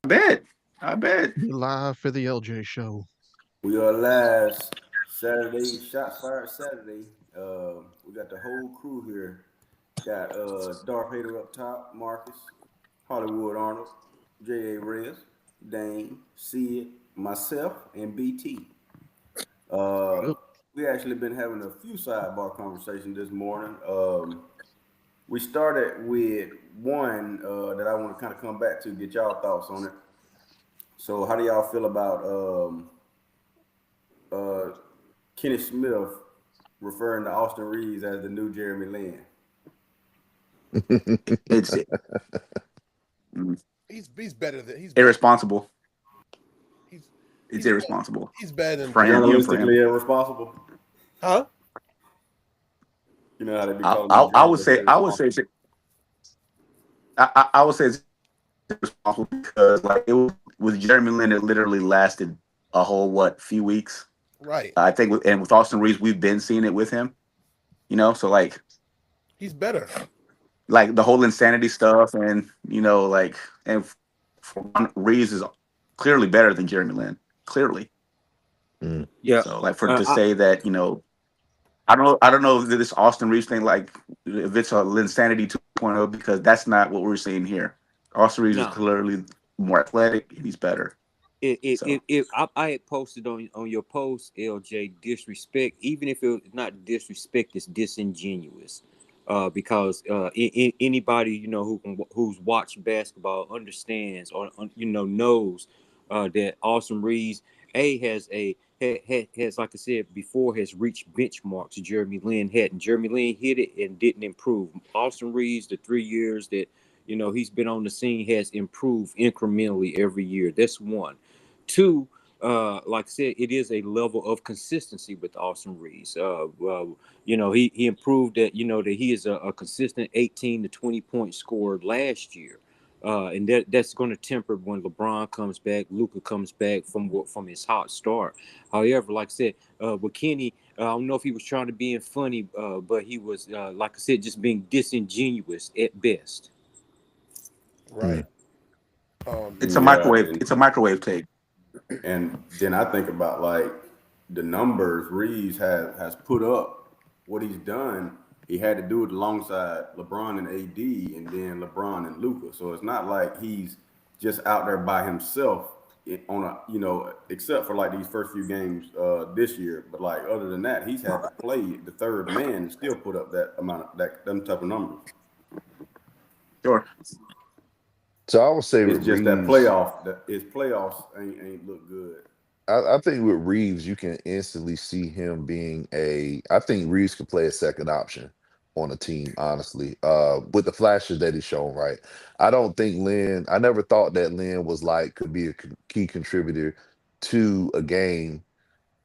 bet. I bet. We're live for the LJ show. We are live Saturday, shots fired Saturday. We got the whole crew here. Got Darth Vader up top, Marcus, Hollywood Arnold, J.A. Reyes, Dane, Sid, myself, and BT. Uh, Yep. we actually been having a few sidebar conversations this morning. We started with one that I want to kind of come back to, get y'all thoughts on it. So, how do y'all feel about uh, Kenny Smith referring to Austin Reeves as the new Jeremy Lin? It's He's better than irresponsible. he's It's he's irresponsible he's better than for him, Jeremy. even for him. Journalistically irresponsible. Huh? You know how they be I, calling I, these I would journalists say, I would say, irresponsible. I would say it's irresponsible because like it was with Jeremy Lin, it literally lasted a whole few weeks. Right. I think, and with Austin Reeves, we've been seeing it with him. So He's better. like the whole insanity stuff, and and for one, Reeves is clearly better than Jeremy Lin, clearly. Mm. Yeah, So like for to I, say that, I don't know if this Austin Reeves thing, like if it's a Linsanity 2.0, because that's not what we're seeing here. Austin Reeves is no. clearly more athletic and he's better. So If I had posted on your post, LJ, disrespect, even if it's not disrespect, it's disingenuous. Because anybody who's watched basketball understands or knows that Austin Reeves has has, like I said before, has reached benchmarks Jeremy Lin had, and Jeremy Lin hit it and didn't improve. Austin Reeves, the 3 years that he's been on the scene, has improved incrementally every year. That's one. Two, like I said, it is a level of consistency with Austin Reeves. He improved that. That he is a consistent 18 to 20 point scorer last year. And that's going to temper when LeBron comes back, Luka comes back from his hot start. However, like I said, with Kenny, I don't know if he was trying to be funny, but he was, like I said, just being disingenuous at best. Right. Mm. it's a Yeah, microwave. It's a microwave take. and then I think about like the numbers Reeves has put up, what he's done. He had to do it alongside LeBron and AD, and then LeBron and Luca. So it's not like he's just out there by himself on a except for like these first few games this year. But like other than that, he's had to play the third man and still put up that amount of that them type of numbers. Sure. So I would say It's with just that Reeves, his playoffs ain't look good. I think with Reeves, you can instantly see him being I think Reeves could play a second option on a team, honestly. With the flashes that he's shown, right? I don't think Lynn, I never thought that Lynn was like could be a key contributor to a game,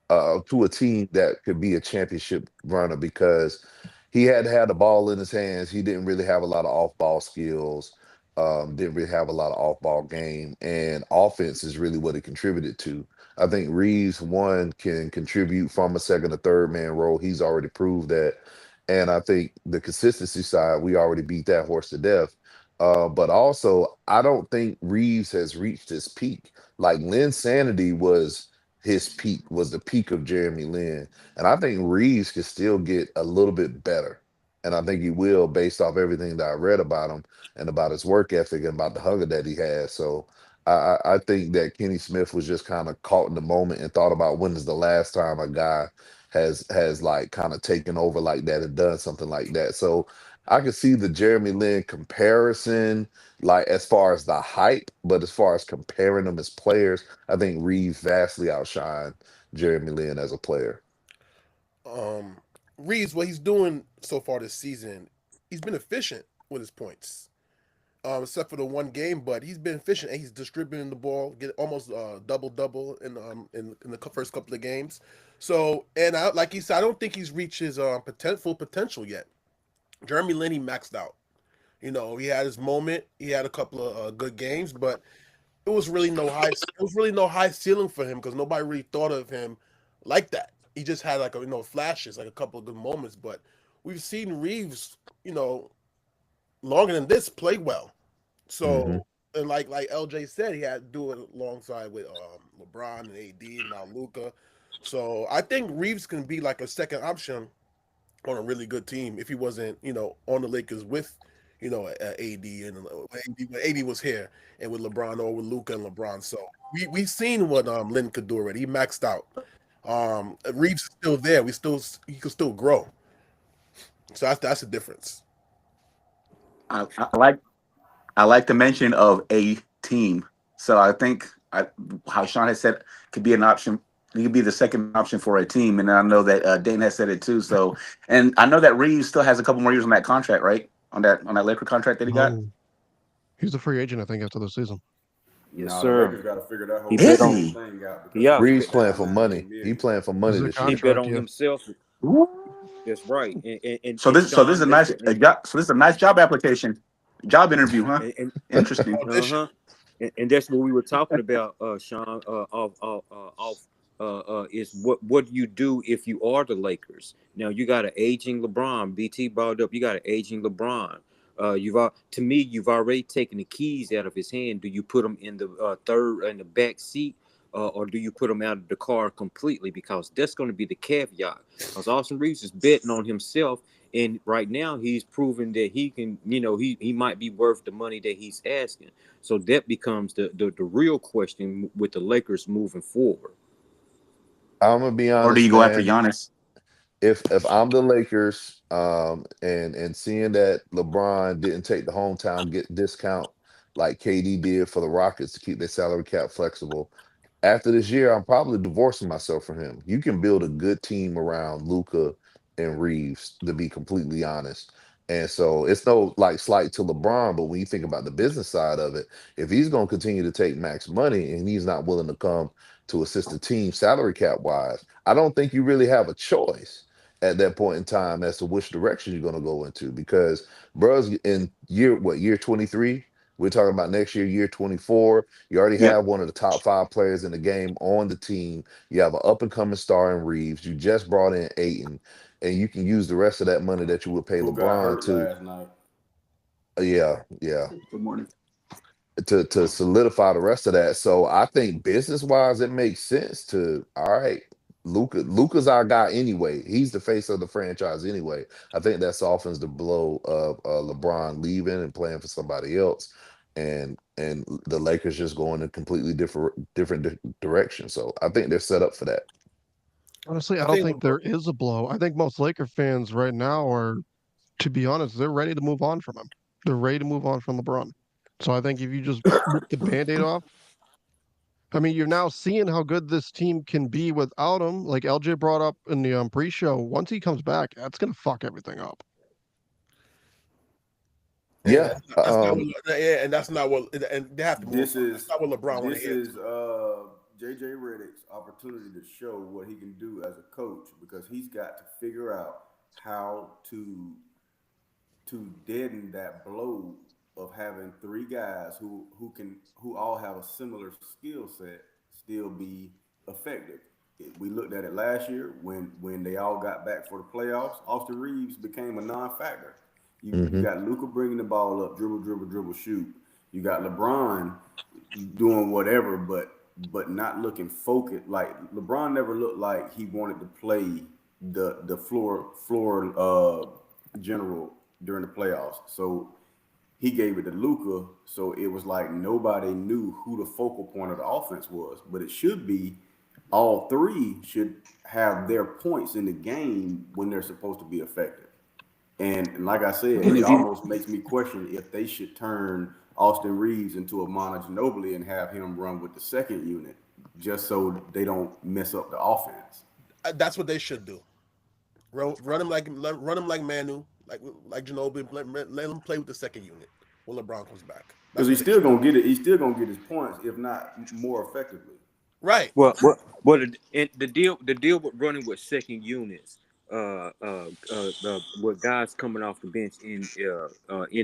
to a team that could be a championship runner because he had to have the ball in his hands. He didn't really have a lot of off ball skills. Didn't really have a lot of off ball game, and offense is really what it contributed to. I think Reeves one can contribute from a second or third man role. He's already proved that, and I think the consistency side we already beat that horse to death. But also, I don't think Reeves has reached his peak. Like Lynn Sanity was his peak, was the peak of Jeremy Lin. And I think Reeves can still get a little bit better. And I think he will based off everything that I read about him and about his work ethic and about the hunger that he has. So I think that Kenny Smith was just kind of caught in the moment and thought about when is the last time a guy has like kind of taken over like that and done something like that. So I could see the Jeremy Lin comparison, like as far as the hype, but as far as comparing them as players, I think Reeves vastly outshined Jeremy Lin as a player. Um, Reeves, what he's doing so far this season, he's been efficient with his points. Except for the one game, but he's been efficient and he's distributing the ball, get almost double double in the first couple of games. So, and like he said, I don't think he's reached his full potential yet. Jeremy Lin, he maxed out. He had his moment. He had a couple of good games, but it was really no high. It was really no high ceiling for him because nobody really thought of him like that. He just had like flashes, like a couple of good moments. But we've seen Reeves, longer than this play well. Hmm. So And like LJ said, he had to do it alongside with LeBron and AD and now Luka. So I think Reeves can be like a second option on a really good team if he wasn't, on the Lakers with, AD and when AD was here and with LeBron or with Luka and LeBron. So we've seen what Lynn could do already. He maxed out. Reeves is still there. He could still grow. So that's the difference. I like the mention of a team. So I think how Sean has said could be an option. He could be the second option for a team, and I know that Dane has said it too. So, and I know that Reeves still has a couple more years on that contract, right? On that Laker contract that he got. Oh, he's a free agent, I think, after the season. Yes, Nah, sir. the Lakers got to figure that whole He bet on- thing out. Yeah. Reeves playing for money. He playing for money This is a this year. He bet Contract, on yeah. himself. That's right. And So this is a nice job. So this is a nice job application, job interview, huh? and Interesting. uh-huh. And that's what we were talking about, Sean. Is what do you do if you are the Lakers? Now you got an aging LeBron. BT brought up. You got an aging LeBron. You've already taken the keys out of his hand. Do you put him in the the back seat, or do you put him out of the car completely? Because that's going to be the caveat. Because Austin Reeves is betting on himself, and right now he's proven that he can. He might be worth the money that he's asking. So that becomes the real question with the Lakers moving forward. I'm gonna be honest. Or do you go after man. Giannis? If I'm the Lakers, and seeing that LeBron didn't take the hometown get discount like KD did for the Rockets to keep their salary cap flexible, after this year, I'm probably divorcing myself from him. You can build a good team around Luca and Reeves, to be completely honest. And so it's no like slight to LeBron, but when you think about the business side of it, if he's going to continue to take max money and he's not willing to come to assist the team salary cap wise, I don't think you really have a choice at that point in time as to which direction you're going to go into, because bros in year 23, we're talking about next year 24, you already Yep. have one of the top 5 players in the game on the team. You have an up and coming star in Reeves. You just brought in Ayton, and you can use the rest of that money that you would pay Who got LeBron hurt to last night? yeah Good morning. to solidify the rest of that. So I think business wise, it makes sense to all right. Luca's our guy anyway. He's the face of the franchise anyway. I think that softens the blow of LeBron leaving and playing for somebody else, and the Lakers just going in a completely different direction. So I think they're set up for that. Honestly, I I don't think think there is a blow. I think most Laker fans right now are, to be honest, they're ready to move on from him. They're ready to move on from LeBron. So I think if you just rip the Band-Aid off, I mean, you're now seeing how good this team can be without him. Like LJ brought up in the pre-show, once he comes back, that's gonna fuck everything up. Yeah. And that's not what and they have to move. This on. is That's not what LeBron want to this hear. is JJ Redick's opportunity to show what he can do as a coach, because he's got to figure out how to deaden that blow of having 3 guys who all have a similar skill set still be effective. We looked at it last year when they all got back for the playoffs. Austin Reeves became a non-factor. You got Luka bringing the ball up, dribble, shoot. You got LeBron doing whatever, but not looking focused. Like LeBron never looked like he wanted to play the floor general during the playoffs. So he gave it to Luka. So it was like nobody knew who the focal point of the offense was. But it should be all 3 should have their points in the game when they're supposed to be effective. And like I said, it almost makes me question if they should turn Austin Reeves into a Manu Ginobili and have him run with the second unit, just so they don't mess up the offense. That's what they should do. Run him like Manu, like Ginobili. Let him play with the second unit when LeBron comes back. Because he's still gonna get it. He's still gonna get his points, if not more effectively. Right. Well, the deal with running with second units, with guys coming off the bench in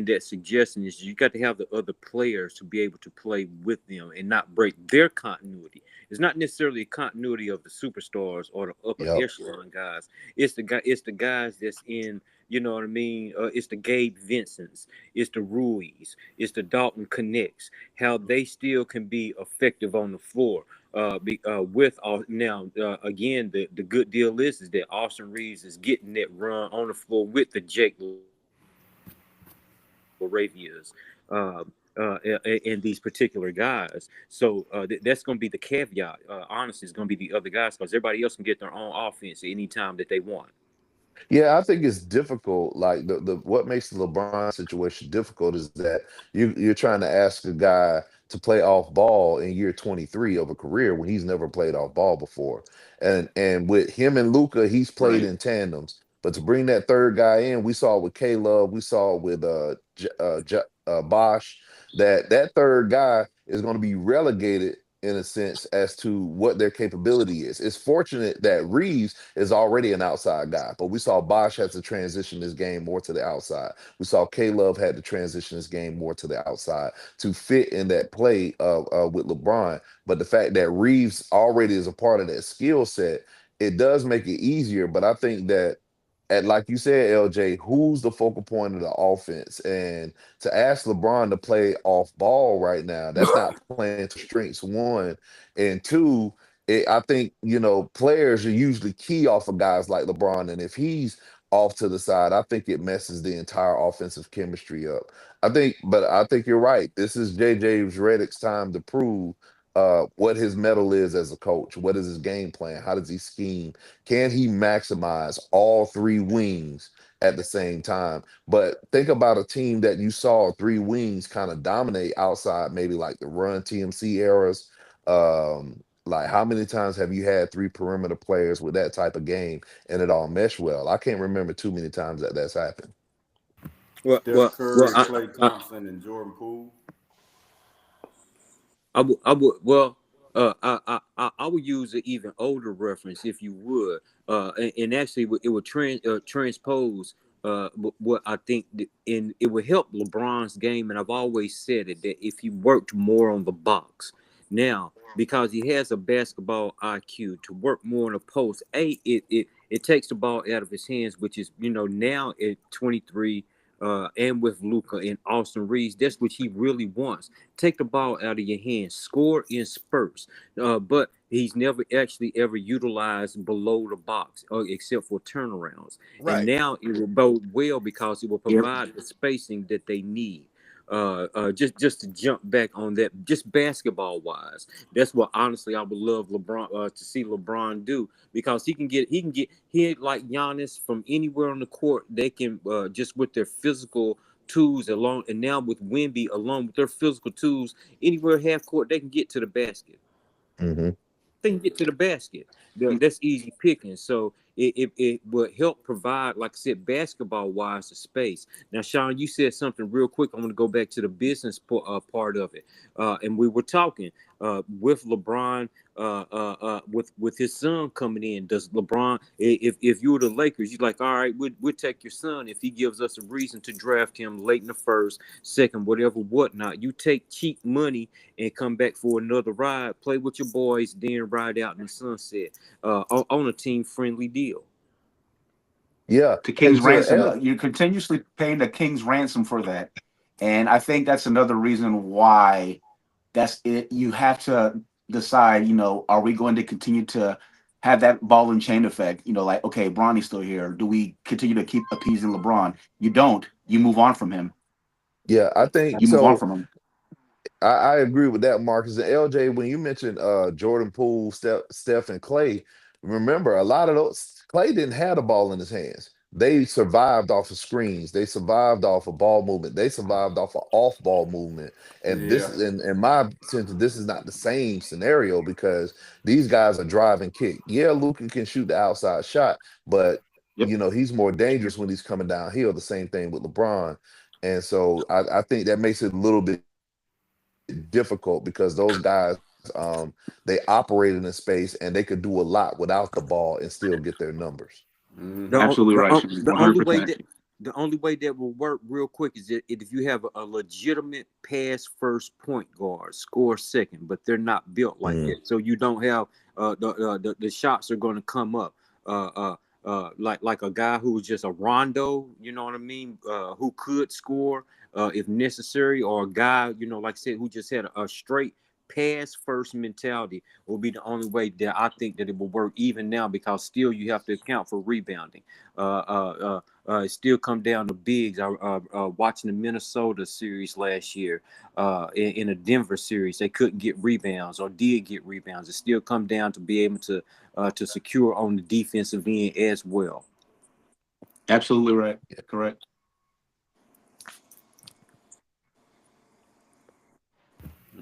that suggestion is you got to have the other players to be able to play with them and not break their continuity. It's not necessarily a continuity of the superstars or the upper echelon guys. It's the guys that's in You know what I mean? It's the Gabe Vincents, it's the Ruiz, it's the Dalton Connects. How they still can be effective on the floor. With all now again, the good deal is that Austin Reeves is getting that run on the floor with the Jake Laravias. And these particular guys. So that's going to be the caveat. Honestly, it's going to be the other guys because everybody else can get their own offense anytime that they want. Yeah, I think it's difficult. Like the what makes the LeBron situation difficult is that you're trying to ask a guy to play off ball in year 23 of a career when he's never played off ball before. And with him and Luca, he's played Right. in tandems. But to bring that third guy in, we saw it with Caleb, we saw it with Bosch, that third guy is going to be relegated in a sense as to what their capability is. It's fortunate that Reeves is already an outside guy, but we saw Bosch had to transition his game more to the outside. We saw Caleb had to transition his game more to the outside to fit in that play with LeBron. But the fact that Reeves already is a part of that skill set, it does make it easier. But I think that at like you said, LJ, who's the focal point of the offense? And to ask LeBron to play off ball right now, that's not playing to strengths, one. And two, I think, players are usually key off of guys like LeBron. And if he's off to the side, I think it messes the entire offensive chemistry up. But I think you're right. This is JJ Redick's time to prove what his mettle is as a coach. What is his game plan? How does he scheme? Can he maximize all three wings at the same time? But think about a team that you saw three wings kind of dominate outside, maybe like the Run TMC eras. Like how many times have you had three perimeter players with that type of game and it all meshed well? I can't remember too many times that's happened. Well, Steph Curry, I, Klay Thompson, and Jordan Poole. I would well I would use an even older reference if you would and actually it would transpose what I think and it would help LeBron's game, and I've always said it that if he worked more on the box now because he has a basketball IQ to work more on the post. It takes the ball out of his hands, which is now at 23 and with Luca and Austin Reeves, that's what he really wants. Take the ball out of your hands, score in spurts. But he's never actually ever utilized below the box, except for turnarounds. Right. And now it will bode well because it will Yep. provide the spacing that they need. Just to jump back on that, just basketball wise, that's what honestly I would love LeBron to see LeBron do, because he can get like Giannis from anywhere on the court. They can just with their physical tools along, and now with Wemby along with their physical tools, anywhere half court they can get to the basket. Mm-hmm. They can get to the basket. That's easy picking. So it would help provide, like I said, basketball wise, the space. Now, Sean, you said something real quick. I'm going to go back to the business part of it. And we were talking with LeBron, with his son coming in. Does LeBron, if you were the Lakers, you're like, all right, we'll take your son if he gives us a reason to draft him late in the first, second, whatever, whatnot. You take cheap money and come back for another ride, play with your boys, then ride out in the sunset on a team-friendly deal. Yeah. The King's Hey, ransom. You're continuously paying the King's ransom for that, and I think that's another reason why that's it. You have to decide. Are we going to continue to have that ball and chain effect? Like, okay, Bronny's still here. Do we continue to keep appeasing LeBron? You don't. You move on from him. yeah, I think You move on so. from him. I agree with that, Marcus. And LJ, when you mentioned Jordan Poole, Steph, and Clay, remember a lot of those Clay didn't have the ball in his hands. They survived off of screens. They survived off of ball movement. They survived off of off-ball movement. And this Yeah. is in my sense, this is not the same scenario because these guys are drive and kick. Yeah, Luka can shoot the outside shot, but Yep. he's more dangerous when he's coming downhill. The same thing with LeBron. And so I think that makes it a little bit difficult because those guys they operate in a space and they could do a lot without the ball and still get their numbers. Mhm. Absolutely right. The only way 100%. the only way that will work real quick is if you have a legitimate pass first point guard, score second, but they're not built like that. So you don't have the shots are going to come up. like a guy who was just a Rondo, you know what I mean, who could score if necessary, or a guy, you know, like I said, who just had a straight pass first mentality will be the only way that I think that it will work even now, because still you have to account for rebounding. It still come down to bigs. Watching the Minnesota series last year, in a Denver series, they couldn't get rebounds or did get rebounds. It still come down to be able to secure on the defensive end as well. Absolutely right. Correct.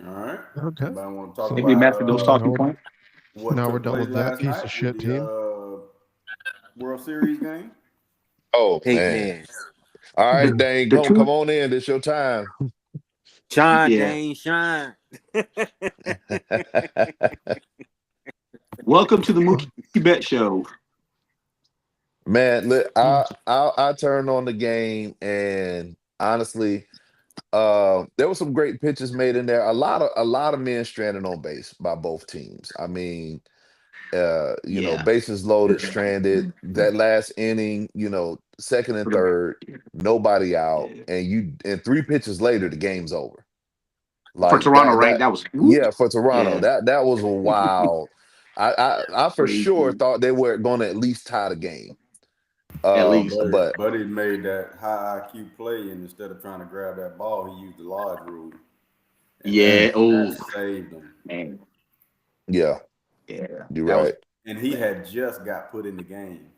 All right. Okay. Anybody want to I talk think we about mastered those talking points. what Now took we're done place with that last piece night of shit with team. the World Series game? Oh Hey man. man, All right, Dane, The come two, on in. It's your time. shine, yeah. Dane, shine. Welcome to the Mookie Bet Show. Man, look, I turned on the game, and honestly, there were some great pitches made in there. A lot of men stranded on base by both teams. I mean, you know, Yeah. bases loaded, stranded. That last inning, you know, second and third, nobody out, and 3 pitches later, the game's over. For Like Toronto, right? That was yeah, for Toronto, yeah, that was a wild. I for sure crazy. thought they were going to at least tie the game. At least. But Buddy made that high IQ play, and instead of trying to grab that ball, he used the Lodge rule, and Yeah. that Oh saved him. man. yeah, Yeah. you're That was right. And he had just got put in the game.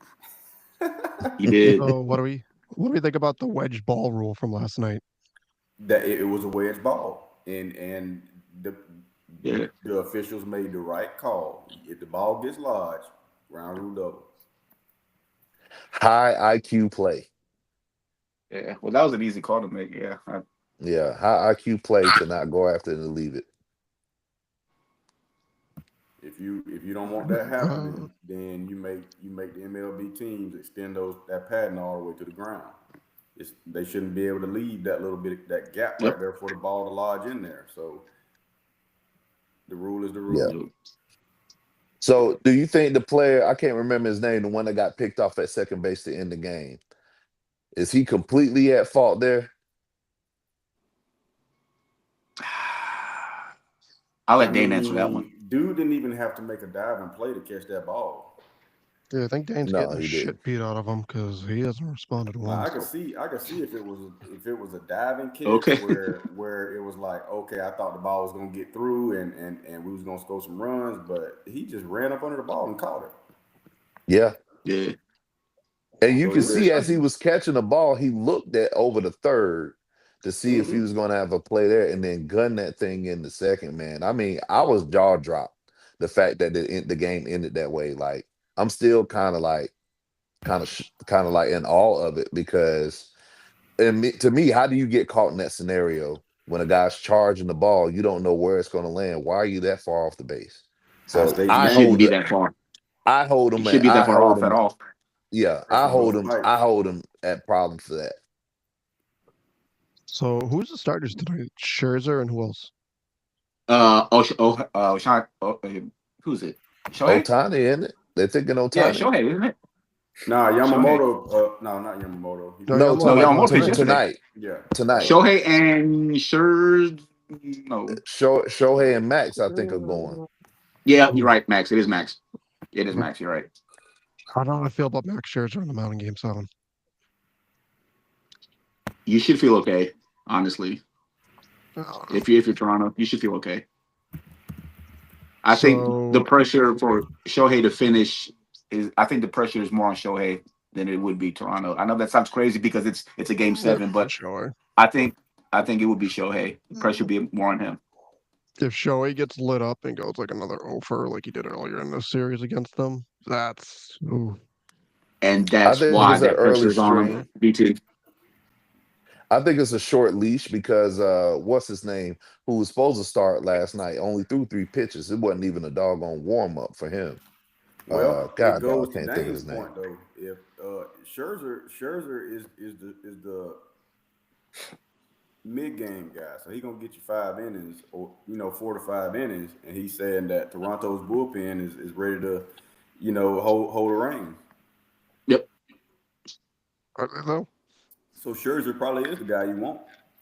he did. So what do we think about the wedge ball rule from last night? That it was a wedge ball, and Yeah. the officials made the right call. If the ball gets lodged, round rule double. High IQ play. Yeah. Well, that was an easy call to make. Yeah. Yeah, high IQ play to not go after it and leave it. If you don't want that happening, then you make the MLB teams extend that padding all the way to the ground. They shouldn't be able to leave that little bit, that gap right there for the ball to lodge in there. So the rule is the rule. Yeah. So do you think the player, I can't remember his name, the one that got picked off at second base to end the game, is he completely at fault there? I'll let Dane answer that one. Dude didn't even have to make a diving play to catch that ball. Yeah, I think Dane's No, getting the he shit didn't. beat out of him because he hasn't responded Now, I once. could see if it was a diving catch Okay. where it was like, okay, I thought the ball was gonna get through and we was gonna score some runs, but he just ran up under the ball and caught it. Yeah. Yeah. And you So can he see as he was catching the ball, he looked at over the third to see if he was going to have a play there, and then gun that thing in the second. Man, I mean, I was jaw dropped the fact that the game ended that way. Like, I'm still kind of like in awe of it, because to me, how do you get caught in that scenario when a guy's charging the ball? You don't know where it's going to land. Why are you that far off the base? So You shouldn't be that far. I hold You him. shouldn't be that I far hold off at him. all. Yeah, That's I one of hold those him. fights. I hold him at problem for that. So who's the starters tonight? Scherzer and who else? Sean, who's it? Shohei? Otani, isn't it? They're thinking Yeah, Otani. Shohei, isn't it? Nah, Yamamoto. No, not Yamamoto. No, No, Yamamoto's Yamamoto pitched tonight. Yeah. Tonight. Shohei and Scherzer. No. Shohei and Max, I think, are going. Yeah, you're right, Max. It is Max. It is Max. You're right. I don't know how I feel about Max Scherzer in the mound in Game 7. You should feel okay, honestly. If you're Toronto, you should feel okay. I think the pressure for Shohei to finish I think the pressure is more on Shohei than it would be Toronto. I know that sounds crazy because it's a Game 7, but Shohei. I think it would be Shohei. The pressure would be more on him. If Shohei gets lit up and goes like another 0-for like he did earlier in this series against them, that's And that's why that pressure is on him. BT. I think it's a short leash because what's his name, who was supposed to start last night, only threw 3 pitches. It wasn't even a doggone warm up for him. Well, God, it goes I to can't think of Dane's his name. point though. If Scherzer is the mid game guy, so he's gonna get you 5 innings, or 4 to 5 innings, and he's saying that Toronto's bullpen is ready to hold the reins. Are they though? So Scherzer probably is the guy you want,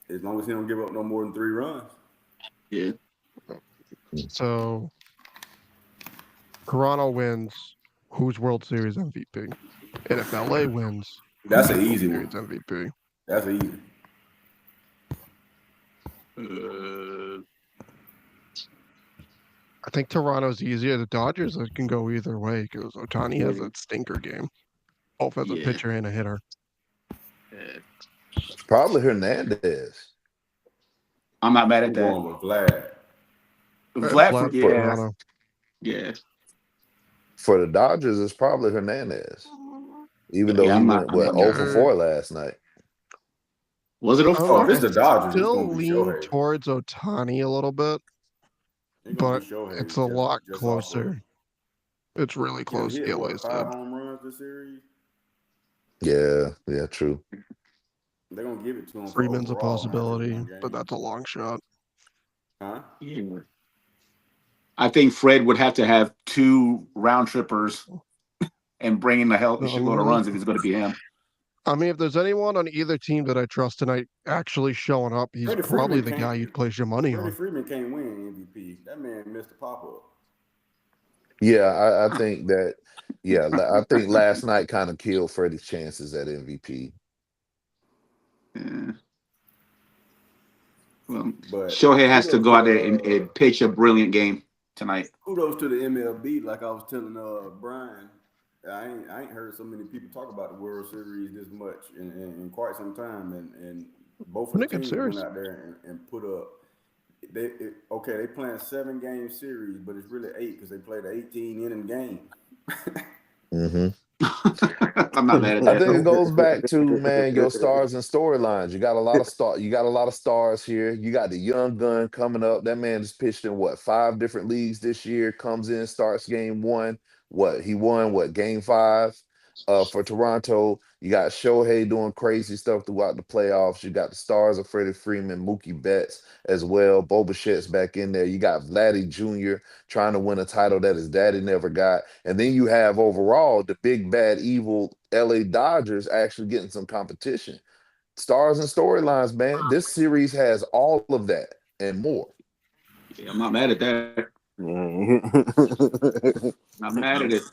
as long as he don't give up no more than 3 runs. Yeah. So Toronto wins. Who's World Series MVP? And if LA wins, That's who's an World easy Series one. MVP? That's easy. I think Toronto's easier. The Dodgers can go either way because Otani has a stinker game, both as a Yeah. pitcher and a hitter. It's probably Hernandez. I'm not mad I'm at that. going with Vlad. Vlad, Vlad yeah, Toronto. yeah, For the Dodgers, it's probably Hernandez. Even though yeah. he I'm went, not. 0 for 4 last night. Was it I 04? If it's the Dodgers, it's still going to be lean Shohei. towards Otani a little bit, It's gonna but be Shohei. it's a lot just off of- closer. It's really He close. hit, Eli what, 5 said. home runs this series? Yeah, true. They're gonna give it to him. Freeman's a for overall, not just possibility, one game. but that's a long shot. Huh? Yeah. I think Fred would have to have 2 round trippers and bring in a shitload of runs if it's going to be him. I mean, if there's anyone on either team that I trust tonight actually showing up, he's Freddie probably Freeman the guy you'd place your money Freddie on. Freeman can't win MVP. That man missed the pop up. Yeah, I think that. Yeah, I think last night kind of killed Freddie's chances at MVP. Yeah. Well, But Shohei has to kudos go out there to, and pitch a brilliant game tonight. Kudos to the MLB. Like I was telling Brian, I ain't heard so many people talk about the World Series this much in quite some time, and both of the teams went out there and put up. They playing 7-game series, but it's really 8 because they played an 18-inning game. Mm-hmm. I'm not mad at I that. think it goes back to, man, your stars and storylines. You got a lot of You got a lot of stars here. You got the young gun coming up. That man just pitched in 5 different leagues this year. Comes in, starts game 1. He won game 5 for Toronto. You got Shohei doing crazy stuff throughout the playoffs. You got the stars of Freddie Freeman, Mookie Betts as well. Bo Bichette's back in there. You got Vladdy Jr. trying to win a title that his daddy never got. And then you have overall the big, bad, evil LA Dodgers actually getting some competition. Stars and storylines, man. This series has all of that and more. Yeah, I'm not mad at that. Not mad at it.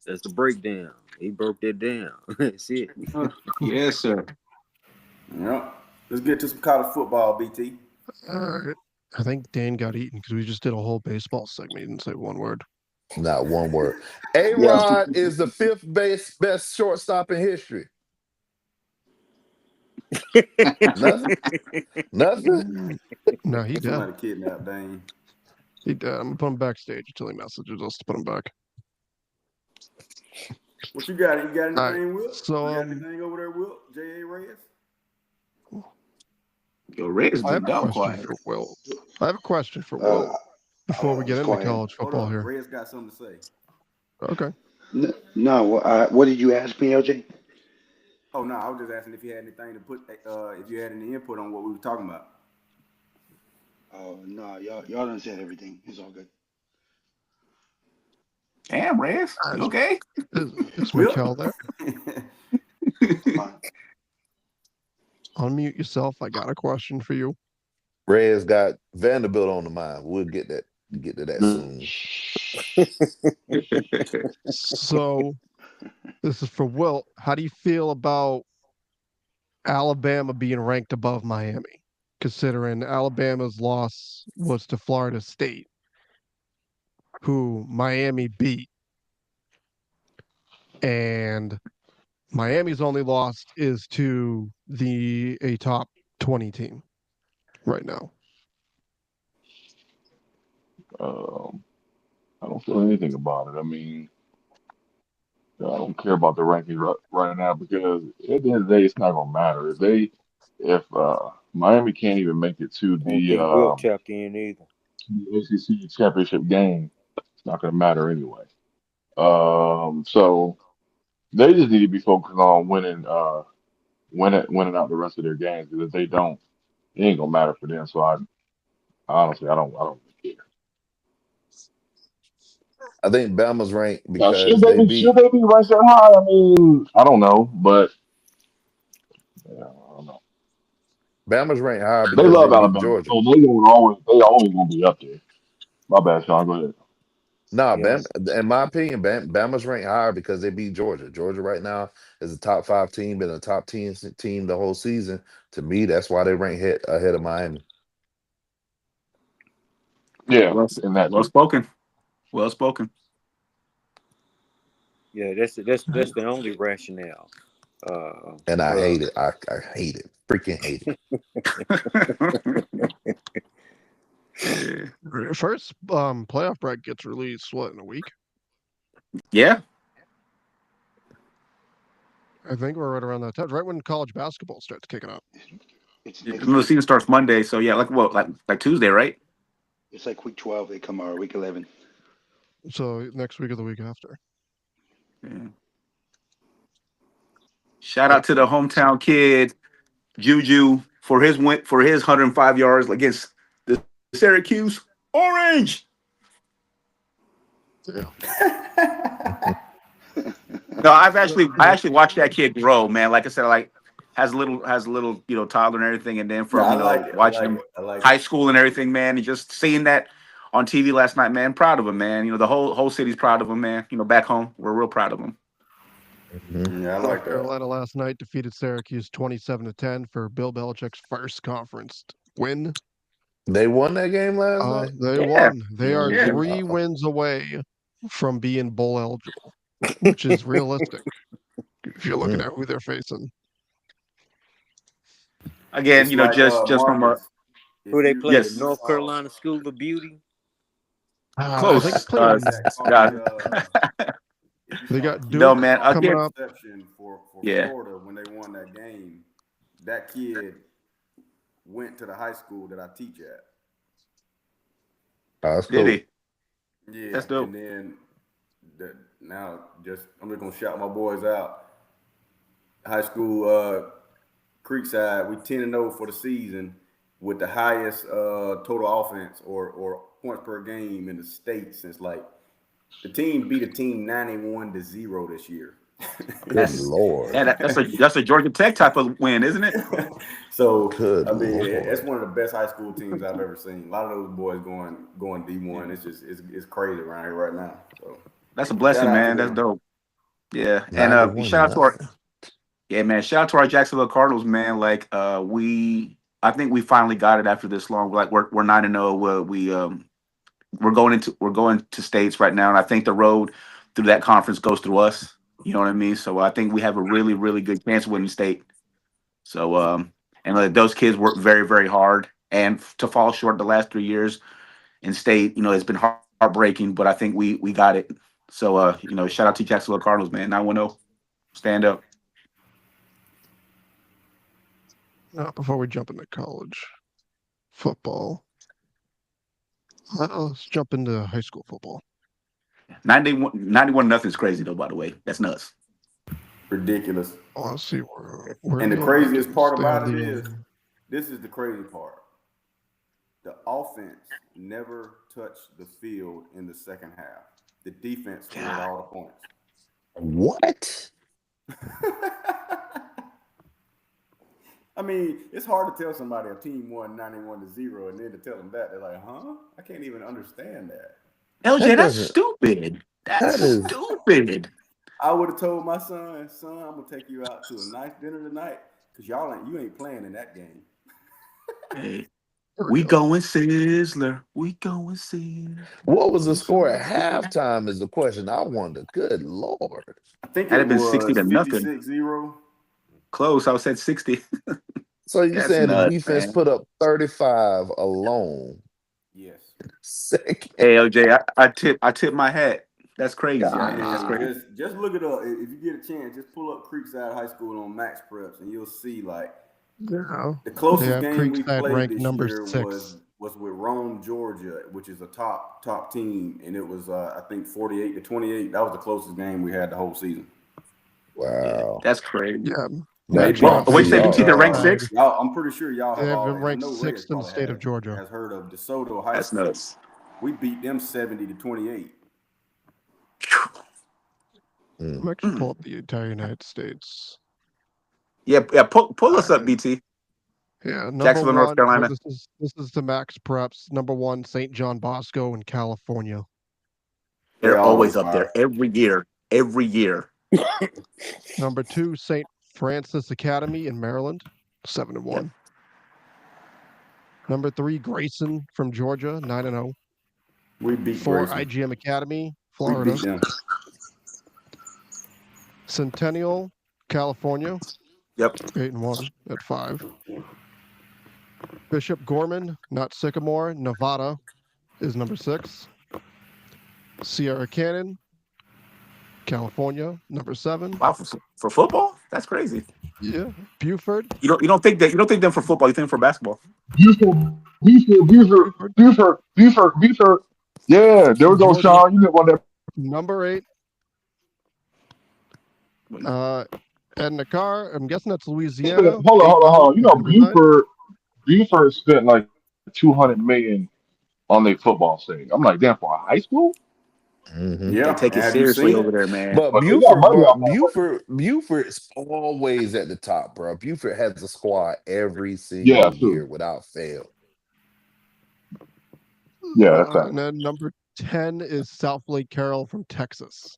That's the breakdown. He broke that down. That's it. Yes, sir. Yep. Let's get to some college football, BT. I think Dan got eaten because we just did a whole baseball segment. He didn't say one word. Not one word. A-Rod is the 5th best shortstop in history. Nothing. No, he did. Somebody kidnapped Dane. He did. I'm gonna put him backstage until he messages us to put him back. What you got? You got All anything, right, Will? so, you got anything over there, Will? J.A. Reyes? Yo, Red's I have been a dumb question quiet. for Will. I have a question for Will before we get into college Hold football on. here. Reyes got something to say. Okay. No, what did you ask me, LJ? Oh, no, I was just asking if you had anything to put, if you had any input on what we were talking about. Oh no, y'all done said everything. It's all good. Damn, Reds. You okay? Is Will? Mikkel there? Fine. Unmute yourself. I got a question for you. Reyes got Vanderbilt on the mind. We'll get to that soon. So, this is for Will. How do you feel about Alabama being ranked above Miami, considering Alabama's loss was to Florida State, who Miami beat, and Miami's only loss is to a top 20 team right now? I don't feel anything about it. I mean, I don't care about the rankings right now because at the end of the day, it's not gonna matter. If Miami can't even make it to I don't think Wilt tapped in either. the ACC championship game, it's not gonna matter anyway. So they just need to be focused on winning out the rest of their games because if they don't, it ain't gonna matter for them. So honestly, I don't really care. I think Bama's ranked Now, because they beat. should they be ranked that high? I mean, I don't know, but Yeah, I don't know. Bama's ranked higher They because they love beat Alabama, Georgia. so they always gonna be up there. My bad, Sean. Go ahead. Nah, Yeah. in my opinion, Bama's ranked higher because they beat Georgia. Georgia right now is a top 5 team, been a top 10 team the whole season. To me, that's why they rank ahead of Miami. Yeah, Well, and that well too. spoken. Well spoken. Yeah, that's the only rationale. And I But hate it. I hate it. Freaking hate Yeah. First playoff bracket gets released what in a week? Yeah. I think we're right around that time, right when college basketball starts kicking up. It's The next season starts Monday, so yeah, like what, like Tuesday, right? It's like week 12. They come out, week 11. So next week or the week after. Yeah. Shout out to the hometown kid Juju for his 105 yards against the Syracuse Orange. Yeah. No, I actually watched that kid grow, man. Like I said, like has a little toddler and everything, and then Yeah, from I like it. I watching like him it. I like high it. school and everything, man, and just seeing that on TV last night, man. Proud of him, man. The whole city's proud of him, man. Back home, we're real proud of him. it. Yeah, I North like that. Carolina last night defeated Syracuse 27-10 for Bill Belichick's first conference win. They won that game last night. They Yeah, won. They are yeah. 3 wins away from being bowl eligible, which is realistic if you're looking at who they're facing. Again, It's like just from a Marcus. who they play? yes, The North Carolina School of Beauty. I think close. it's playing. God. They got No, Duke man. coming Again, up. Exception for yeah. Florida when they won that game. That kid went to the high school that I teach at. That's Did cool. he? Yeah, That's dope. and then I'm just gonna shout my boys out. High school Creekside, we 10-0 for the season with the highest total offense or points per game in the state since the team beat a team 91-0 this year. Good Lord. Yeah, that's a Georgia Tech type of win, isn't it? So Good I mean, Lord. it's one of the best high school teams I've ever seen. A lot of those boys going D1. It's crazy around here right now. So That's a blessing, shout out to man. That's them. dope. Yeah, and 91 shout out to our nothing. shout out to our Jacksonville Cardinals, man. Like I think we finally got it after this long. Like we're 9-0. We're going to states right now, and I think the road through that conference goes through us. You know what I mean? So I think we have a really, really good chance of winning state. So and those kids work very, very hard, and to fall short the last 3 years in state, it's been heartbreaking. But I think we got it. So shout out to Jacksonville Cardinals, man. 9-1-0. Stand up. Before we jump into college football, let's jump into high school football. 91 nothing is crazy though. By the way, that's nuts. Ridiculous. Oh, let's see where And the the craziest part they about have it the, is, this is the crazy part. The offense never touched the field in the second half. The defense scored all the points. What? I mean, it's hard to tell somebody a team won 91-0 and then to tell them that they're like, huh? I can't even understand that. LJ, that's stupid. That's That is- stupid. I would have told my son, I'm gonna take you out to a nice dinner tonight because you ain't playing in that game. Hey, we going Sizzler. We going Sizzler. What was the score at halftime is the question I wonder. Good Lord. I think That'd it have been was 60-0. 56-0. Close. I said 60. So you That's saying the nuts, defense man. put up 35 alone? Yes. Second. Hey, LJ, I tip my hat. That's crazy. I Man. That's mean, crazy. just look it up. If you get a chance, just pull up Creekside High School on Max Preps, and you'll see the closest Yeah, game we Creekside played ranked this number year 6. was with Rome, Georgia, which is a top team, and it was I think 48-28. That was the closest game we had the whole season. Wow. That's crazy. Yeah. That Well, drops wait, say y'all. BT, they're ranked 6? Y'all, I'm pretty sure y'all They have have been already. ranked I know 6th Reyes in the probably state of Georgia. has heard of DeSoto High That's School. nuts. We beat them 70-28. I'm actually pull up the entire United States. Yeah, pull us up, Alright. BT. Yeah, number Jacksonville, North one. Carolina. This is to Max Preps. Number one, St. John Bosco in California. They They're always always up fire. there every year. Every year. Number two, St. Francis Academy in Maryland, 7-1. Yep. Number three, Grayson from Georgia, 9-0. We beat Four, Grayson. IGM Academy, We Florida. beat them. Centennial, California, Yep. 8-1 at 5. Bishop Gorman, not Sycamore, Nevada is number 6. Sierra Canyon, California, number 7. Wow, for football, that's crazy. Yeah, Buford, You don't think them for football. You think for basketball. Buford. Yeah, there we go, Georgia, Sean. You know about that. number 8. Edna Carr, I'm guessing that's Louisiana. Hold on. You know, number 9. Buford spent like $200 million on their football stadium. I'm like, damn, for a high school? Mhm. They Yeah. take And it have you seriously seen over it? there, man. But But they got money off that. Buford's always at the top, bro. Buford has a squad every Yeah, single true. year without fail. Yeah, that's that. And then number 10 is South Lake Carroll from Texas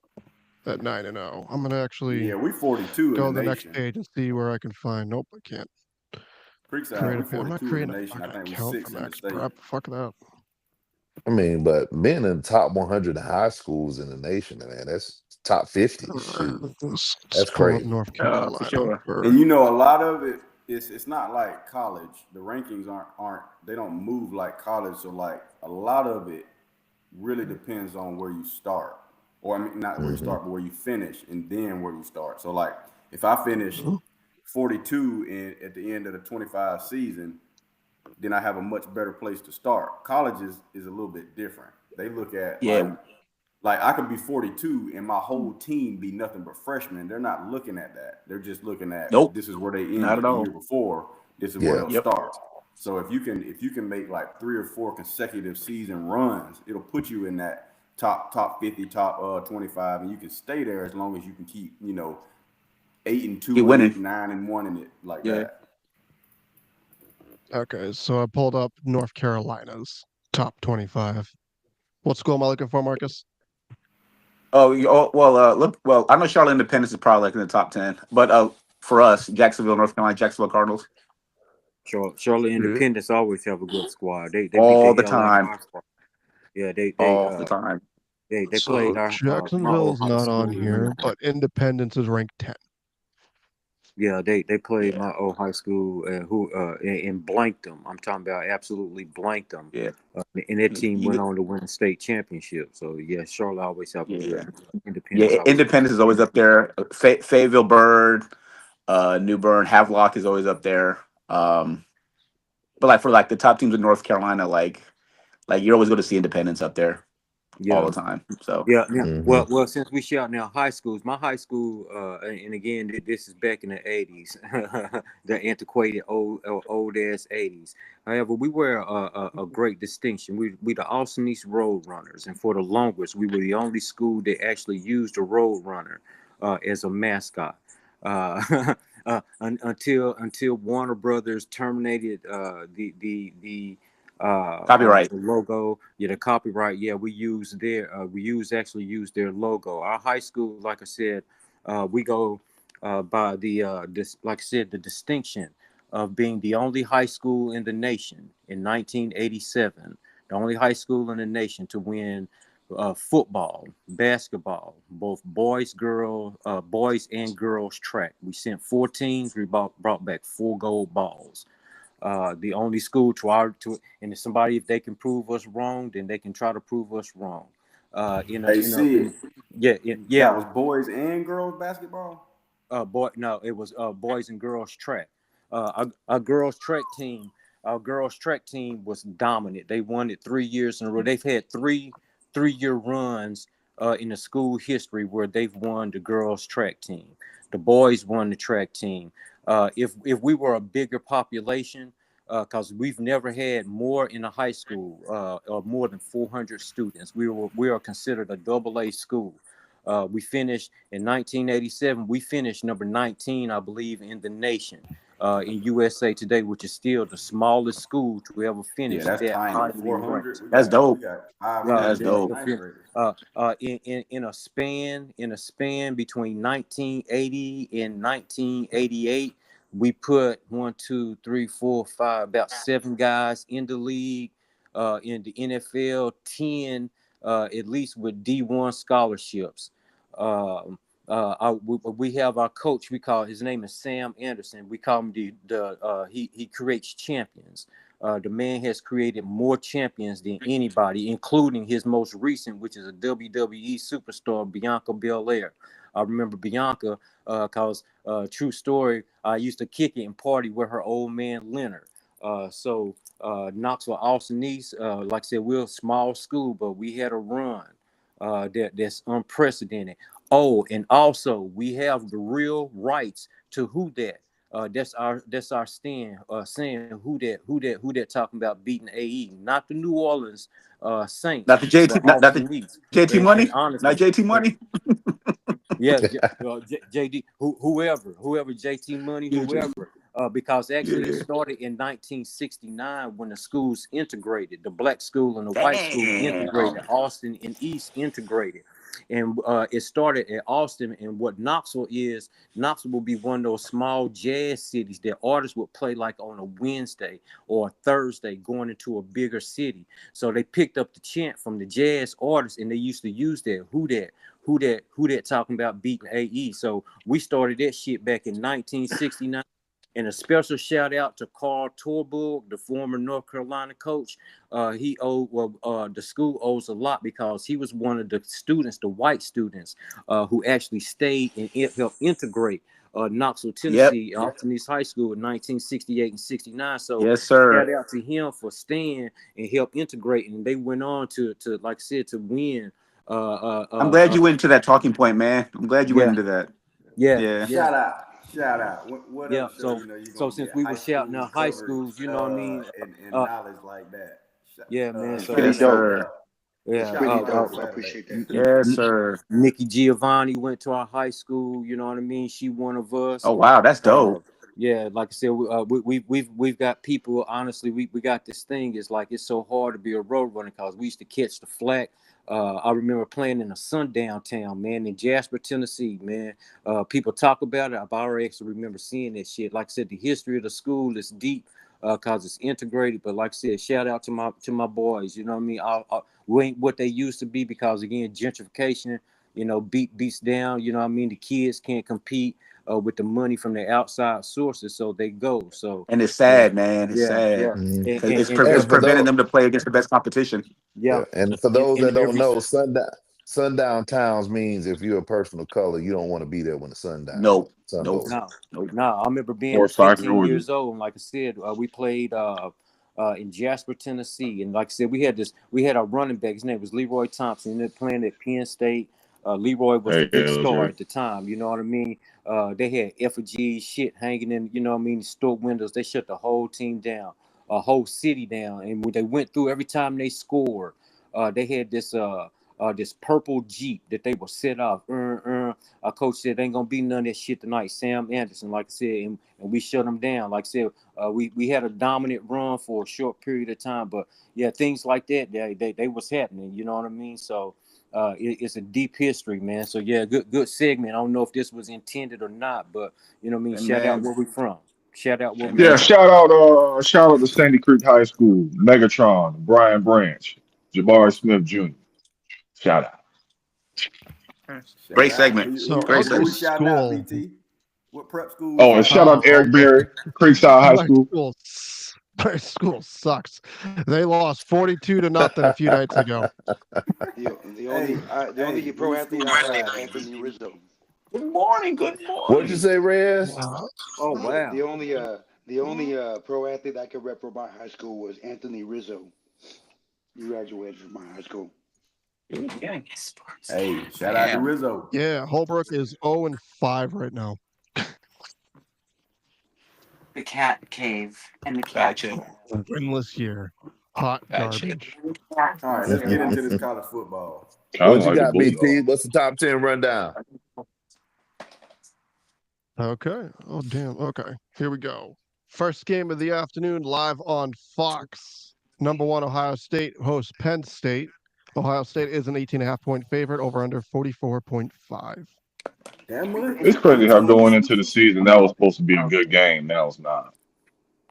at 9-0. I'm gonna actually Yeah, we 42 go in to the the next nation. page and see where I can find. Nope, I can't Creekside, create we a page. I'm not 42 in creating the a nation. I fucking think we account 6 for in the Max state. Prep. Fuck that. I mean, but being in the top 100 high schools in the nation, man, that's top 50. Shoot, Let's that's pull up crazy. North For Carolina. sure. And you know, a lot of it it's not like college. The rankings aren't they don't move like college. So like a lot of it really depends on where you start, or I mean not where you Mhm. start, but where you finish, and then where you start. So like if I finished 42 at the end of the 25 season, then I have a much better place to start. College is a little bit different. They look at Yeah. like I could be 42 and my whole team be nothing but freshmen. They're not looking at that. They're just looking at Nope. this is where they Not ended at the all. year before. This is where Yeah. they'll Yep. start. So if you can make like 3 or 4 consecutive season runs, it'll put you in that top 50, top 25, and you can stay there as long as you can keep 8-2 Keep in winning. it, 9-1 in it, like Yeah. that. Okay, so I pulled up North Carolina's top 25. What school am I looking for, Marcus? Look. Well, I know Charlotte Independence is probably like in the top 10, but for us, Jacksonville, North Carolina, Jacksonville Cardinals, Charlotte Independence always have a good squad. They beat all the the hell out of time, our squad. Yeah, all the time. they played So our my Jacksonville's old high not on school. here, but Independence is ranked 10. Yeah, they played Yeah. my old high school and blanked them. I'm talking about absolutely blanked them. Yeah. And that team You went get- on to win a state championship. So yeah, Charlotte always have a Yeah. good Independence. Yeah. Always. Independence is always up there. Fayetteville Bird, New Bern, Havelock is always up there. But like for like the top teams in North Carolina, like you're always going to see Independence up there all Yeah. the time. So Yeah. Mhm. Well, since we shout now high schools, my high school, and again, this is back in the '80s, the antiquated old ass '80s. However, we wear a great distinction. We the Austin East Road Runners, and for the longest, we were the only school that actually used a Road Runner as a mascot. Until Warner Brothers terminated the copyright. the logo, the copyright. Yeah, actually use their logo. Our high school, like I said, we go by this, like I said, the distinction of being the only high school in the nation in 1987, the only high school in the nation to win football, basketball, both boys and girls track. We sent 4 teams. We brought back 4 gold balls. The only school and if they can prove us wrong, then they can try to prove us wrong. Hey, Sid, Yeah. that was boys and girls basketball. No, it was boys and girls track. Our girls track team, was dominant. They won it 3 years in a row. They've had 3-year runs in the school history where they've won the girls track team. The boys won the track team. If we were a bigger population, because we've never had more in a high school, or more than 400 students. We are considered a AA school. We finished in 1987. We finished number 19, I believe, in the nation. In USA Today, which is still the smallest school to ever Yeah, finish that's that tiny. highly 400. ranked. That's We dope. got Yeah, that's 500 dope. ninth graders. In a span between 1980 and 1988, we put 1, 2, 3, 4, 5, about 7 guys in the league, in the NFL, 10 at least with D1 scholarships. We have our coach. We call his name is Sam Anderson. We call him he creates champions. The man has created more champions than anybody, including his most recent, which is a WWE superstar, Bianca Belair. I remember Bianca because true story. I used to kick it and party with her old man Leonard. Knoxville, Austin East, like I said, we're a small school, but we had a run that's unprecedented. Oh, and also we have the real rights to Who Dat. That's our stand saying who that talking about beating AE, not the New Orleans Saints, Not the JT, but not the Austin East. JT And money, honestly, not JT money. yeah, JD, whoever JT Money, Yeah, whoever, because actually it yeah. started in 1969 when the schools integrated, the black school and the white school integrated, Damn. Austin and East integrated. And it started at Austin, and what Knoxville will be one of those small jazz cities that artists would play like on a Wednesday or a Thursday going into a bigger city. So they picked up the chant from the jazz artists, and they used to use that who that talking about beating AE. So we started that shit back in 1969. And a special shout out to Carl Torburg, the former North Carolina coach. The school owes a lot because he was one of the students, the white students, who actually stayed and helped integrate Knoxville, Yep. Tennessee, Austin East High School in 1968 and 69. So Yes, shout sir. out to him for staying and help integrate. And they went on to like I said, to win. I'm glad you went into that talking point, man. I'm glad you went Yeah, into that. yeah, Yeah. yeah. Shout out. What Yeah, else? Show so you're so gonna since get we were high shouting schools out high covered schools, you know what I mean? and Uh, knowledge like that. yeah, man. So Pretty Yes, dope. sir. It's yeah, pretty Last dope. I Saturday. appreciate that. Yes, sir. Nikki Giovanni went to our high school. You know what I mean? She one of us. Oh wow, that's dope. Yeah, like I said, we've got people. Honestly, we got this thing. It's like it's so hard to be a road runner because we used to catch the flack. I remember playing in a sundown town, man, in Jasper, Tennessee, man. People talk about it. I already actually remember seeing that shit. Like I said, the history of the school is deep because it's integrated. But like I said, shout out to my boys. You know what I mean? We ain't what they used to be because again, gentrification. You know, beats down. You know what I mean? The kids can't compete with the money from the outside sources, so they go. So And it's yeah, sad, man. It's yeah, sad. yeah, Mhm. It's And for preventing those, them to play against the best competition. yeah. yeah, and for those In that don't every know, sundown towns means if you're a person of color, you don't want to be there when the Nope. sun Nope. goes no, down. Nope. no. I remember being Or soccer 15 with it. years old, and like I said, we played in Jasper, Tennessee, and like I said, we had our running back. His name was Leroy Thompson. He ended up playing at Penn State. Leroy was the Hey, big star LJ. at the time. You know what I mean? They had effigy shit hanging in, you know what I mean, store windows. They shut the whole team down, a whole city down. And when they went through every time they scored, they had this purple Jeep that they would set off. Our coach said, ain't gonna be none of that shit tonight. Sam Anderson, like I said, and we shut them down. Like I said, we had a dominant run for a short period of time, but yeah, things like that, they was happening. You know what I mean? So it's a deep history, man. So yeah, good segment. I don't know if this was intended or not, but you know what I mean. And Shout out man, where we from. Shout out where and we Yeah, man, from. shout out to Sandy Creek High School, Megatron, Brian Branch, Jabari Smith Jr. Shout out. Shout great out. segment. So Who, Great other who we segment. shouting out, school, BT? What prep school we Oh, and shouting shout out? out to Eric my Berry, Creekside High my School. school, my school sucks. They lost 42-0 a few nights ago. The Hey, only pro these athlete schools I have have, Anthony Rizzo. Good morning. Good What'd you morning. say, Rez? Oh wow. The only pro athlete I could rep for my high school was Anthony Rizzo. He graduated from my high school. hey, shout out to Damn. Rizzo. Yeah, Holbrook is 0-5 right now. The cat cave and the cat Gotcha. cave. Winless year. Hot That shit. garbage. All right, let's get into this college football. I What you like the got, BT? Bulldogs. What's the top 10 rundown? Okay. Oh, damn. Okay. Here we go. First game of the afternoon, live on Fox. Number 1, Ohio State hosts Penn State. Ohio State is an 18.5-point favorite, over under 44.5. That much? It's crazy how 18? going into the season that was supposed to be a good game. Now it's not.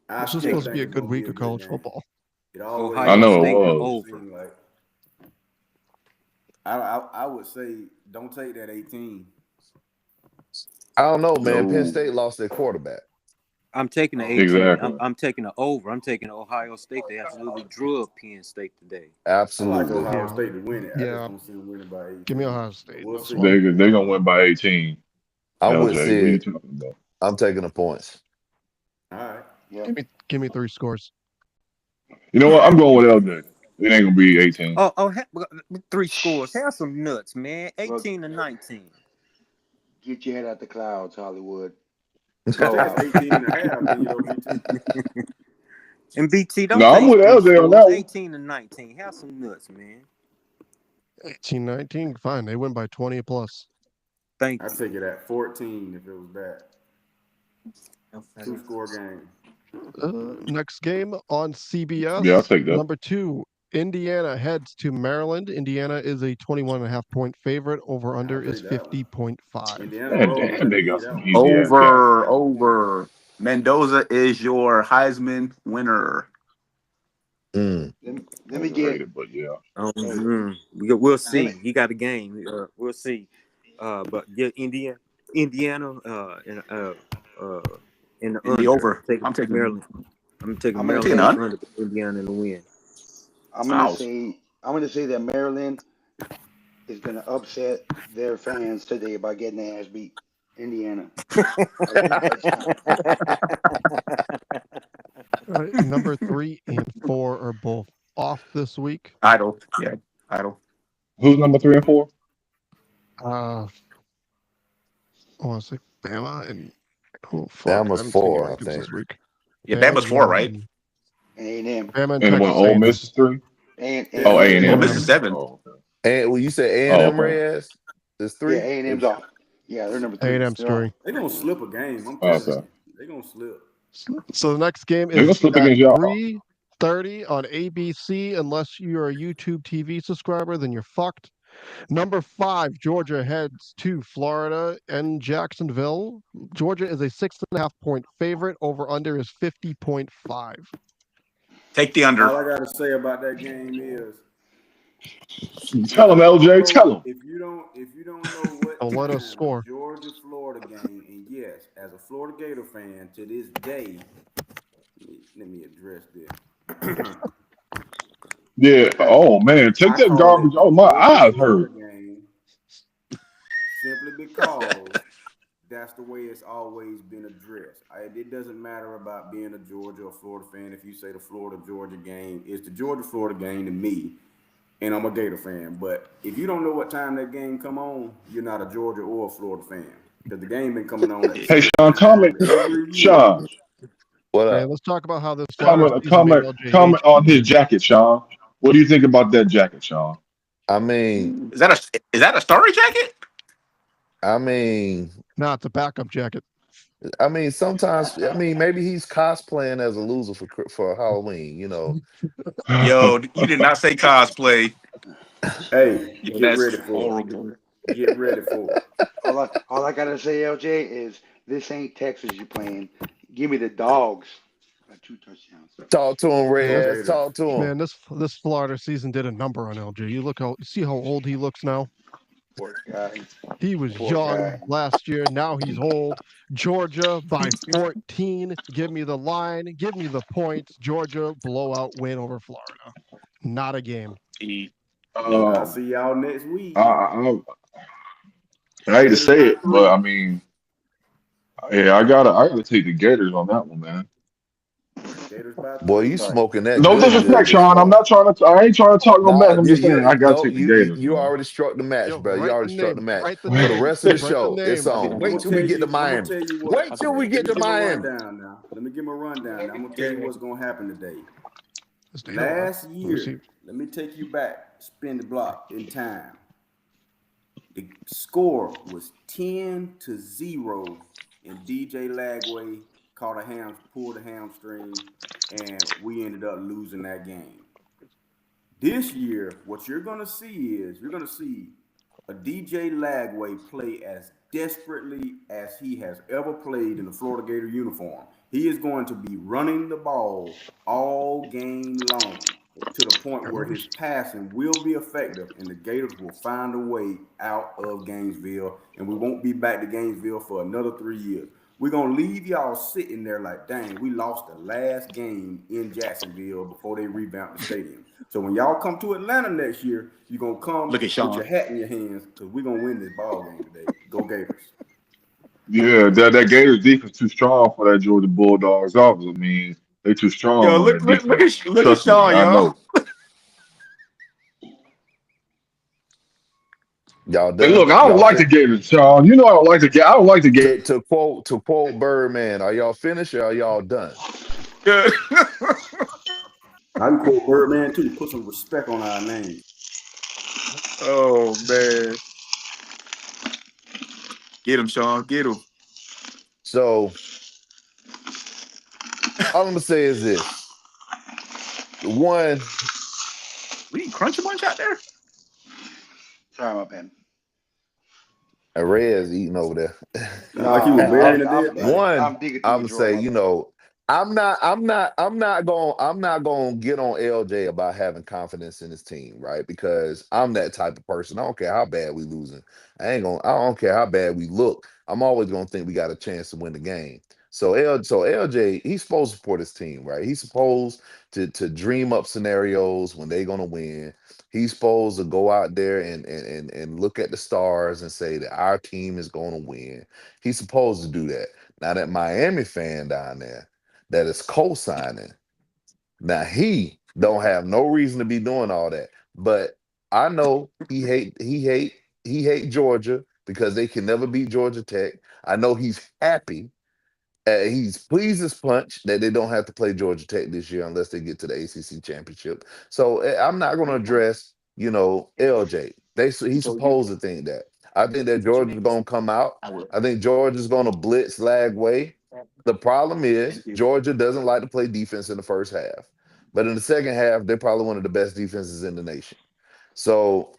I This is still supposed to think be a it's good gonna week be a of good college game. football. It always Ohio I know it State was. over. seem like I would say don't take that 18. I don't know, man. Penn No. State lost their quarterback. I'm taking the Oh, 18. Exactly. I'm taking the over. I'm taking Ohio State. They absolutely drew up Penn State today. I like Absolutely. Ohio Yeah. State to win it. I Yeah. just don't see them winning by 18. Give me Ohio But State. we'll This see. one. They're gonna win by 18. I'm with LJ, what are you Sid. talking about? I'm taking the points. All right. Yeah. Give me 3 scores. You know what? I'm going with LJ. It ain't gonna be 18. Oh, 3 scores. Have some nuts, man. Well, 18 to 19. get your head out the clouds, Hollywood. If So that's 18 and a half, then you don't BT. And BT, don't No, I'm take with 3 LJ on scores. that one. 18 to 19. Have some nuts, man. 18-19. Fine. They win by 20 plus. Thank I you. take it at 14 if it was that. 2-score game. Next game on CBS. Yeah, I'll take that. Number 2, Indiana heads to Maryland. Indiana is a 21.5-point favorite. Over under I'll is take that one. 50.5. Indiana Man, rolling. damn, they Give got me some that one. easy ass games. Over. Mendoza is your Heisman winner. Mm. let me get Underrated, but yeah. We'll see. He got a game. We'll see. But yeah, Indiana, in the In the under. over. I'm taking Maryland. I'm taking I'm gonna Maryland say- in the under. Indiana in the win. I'm gonna say that Maryland is gonna upset their fans today by getting their ass beat. Indiana. Number 3 and 4 are both off this week. Idle. Yeah. Idle. Who's number 3 and 4? I want to say Bama and fuck, Bama's I'm 4, taking I rankings think. this week. Yeah, Bama's 4, right? And A&M. Bama and And what? Texas Ole A&M. Miss is 3. Oh, A&M. A&M. Ole Miss is 7. Oh, okay. And well, you said A&M, Oh, okay. Reyes? There's 3? Yeah, A&M's off. Yeah, they're number 3. A&M story. They're going to slip a game. I'm telling Okay. you. They're going to slip. So the next game They're gonna is slip at against y'all. 3:30 on ABC. Unless you're a YouTube TV subscriber, then you're fucked. Number 5, Georgia heads to Florida and Jacksonville. Georgia is a 6.5-point favorite. Over under is 50.5. Take the All under. I got to say about that game is Tell him, LJ. Tell him. if you don't know what Oh, let us time score. Georgia Florida game, and yes, as a Florida Gator fan to this day, let me address this. Yeah. Oh man, take I that call garbage. it Oh, my Georgia eyes Florida hurt. game simply because that's the way it's always been addressed. It doesn't matter about being a Georgia or Florida fan. If you say the Florida-Georgia game, it's the Georgia-Florida game to me, and I'm a Gator fan. But if you don't know what time that game come on, you're not a Georgia or a Florida fan because the game been coming on. Hey, Sean, comment. Sean, What Okay, up? let's talk about how this Florida comment on his jacket, Sean. What do you think about that jacket, Sean? I mean, Is that a story jacket? No, it's a backup jacket. Sometimes, maybe he's cosplaying as a loser for Halloween, you know. Yo, you did not say cosplay. Hey, Yo, get that's ready for horrible. it. Get ready for it. All I gotta say, LJ, is this ain't Texas you playing. Give me the dogs. 2 touchdowns. Talk to him, Reyes. Gators. Talk to him. Man, this Florida season did a number on LJ. You see how old he looks now. Poor guy. He was Poor young guy. last year. Now he's old. Georgia by 14. Give me the line. Give me the points. Georgia blowout win over Florida. Not a game. I'll see y'all next week. I hate to say it, but I mean, yeah, I gotta take the Gators on that one, man. Gators by Boy, 3. you smoking that. No good disrespect, this Sean. I'm morning. not trying to. I ain't trying to talk no mess. I'm Nah, just saying I gotta take the Gators. you man. already struck the match, Yo, bro. You write already the struck the name. match. Write the For the name. rest of the Write the show, name. it's on. Wait till we get to Miami. Wait till we get to Miami. Let me give my rundown now. I'm gonna tell you what's gonna happen today. Is Data live? Last Let me year, see. let me take you back, spin the block in time. The score was 10-0, and DJ Lagway pulled a hamstring, and we ended up losing that game. This year, what you're gonna see is a DJ Lagway play as desperately as he has ever played in the Florida Gator uniform. He is going to be running the ball all game long to the point where his passing will be effective and the Gators will find a way out of Gainesville, and we won't be back to Gainesville for another 3 years. We're going to leave y'all sitting there like, dang, we lost the last game in Jacksonville before they revamped the stadium. So when y'all come to Atlanta next year, you're going to come Look at with Sean. your hat in your hands because we're going to win this ball game today. Go Gators. Yeah, that Gators defense too strong for that Georgia Bulldogs offense. I mean, they too strong Yo, on that defense. look at Trust me, Sean, I yo. know. Y'all Hey, done? look, I don't Y'all like the Gators, Sean. You know I don't like the Gators. I don't like the Gators. to quote Birdman, are y'all finished or are y'all done? Good. I can quote Birdman too. Put some respect on our name. Oh man. Get him, Sean. Get him. So all I'm gonna say is this. One, We eat Crunchy Munch out there? Sorry, my bad. Reyes eating over there. Like he was burying the dead body. One, I'm digging through I'm a gonna drawer, say, my you bad. know, I'm not gonna get on LJ about having confidence in his team, right? Because I'm that type of person. I don't care how bad we losing. I don't care how bad we look. I'm always gonna think we got a chance to win the game. So LJ, he's supposed to support his team, right? He's supposed to dream up scenarios when they're gonna win. He's supposed to go out there and look at the stars and say that our team is going to win. He's supposed to do that. Now that Miami fan down there that is co-signing, now he don't have no reason to be doing all that. But I know he hate Georgia because they can never beat Georgia Tech. I know he's happy. He's pleased as punch that they don't have to play Georgia Tech this year unless they get to the ACC championship. So I'm not going to address, LJ. He's supposed to think that. I think that Georgia's going to come out. I think Georgia's going to blitz Lagway. The problem is Georgia doesn't like to play defense in the first half, but in the second half, they're probably one of the best defenses in the nation. So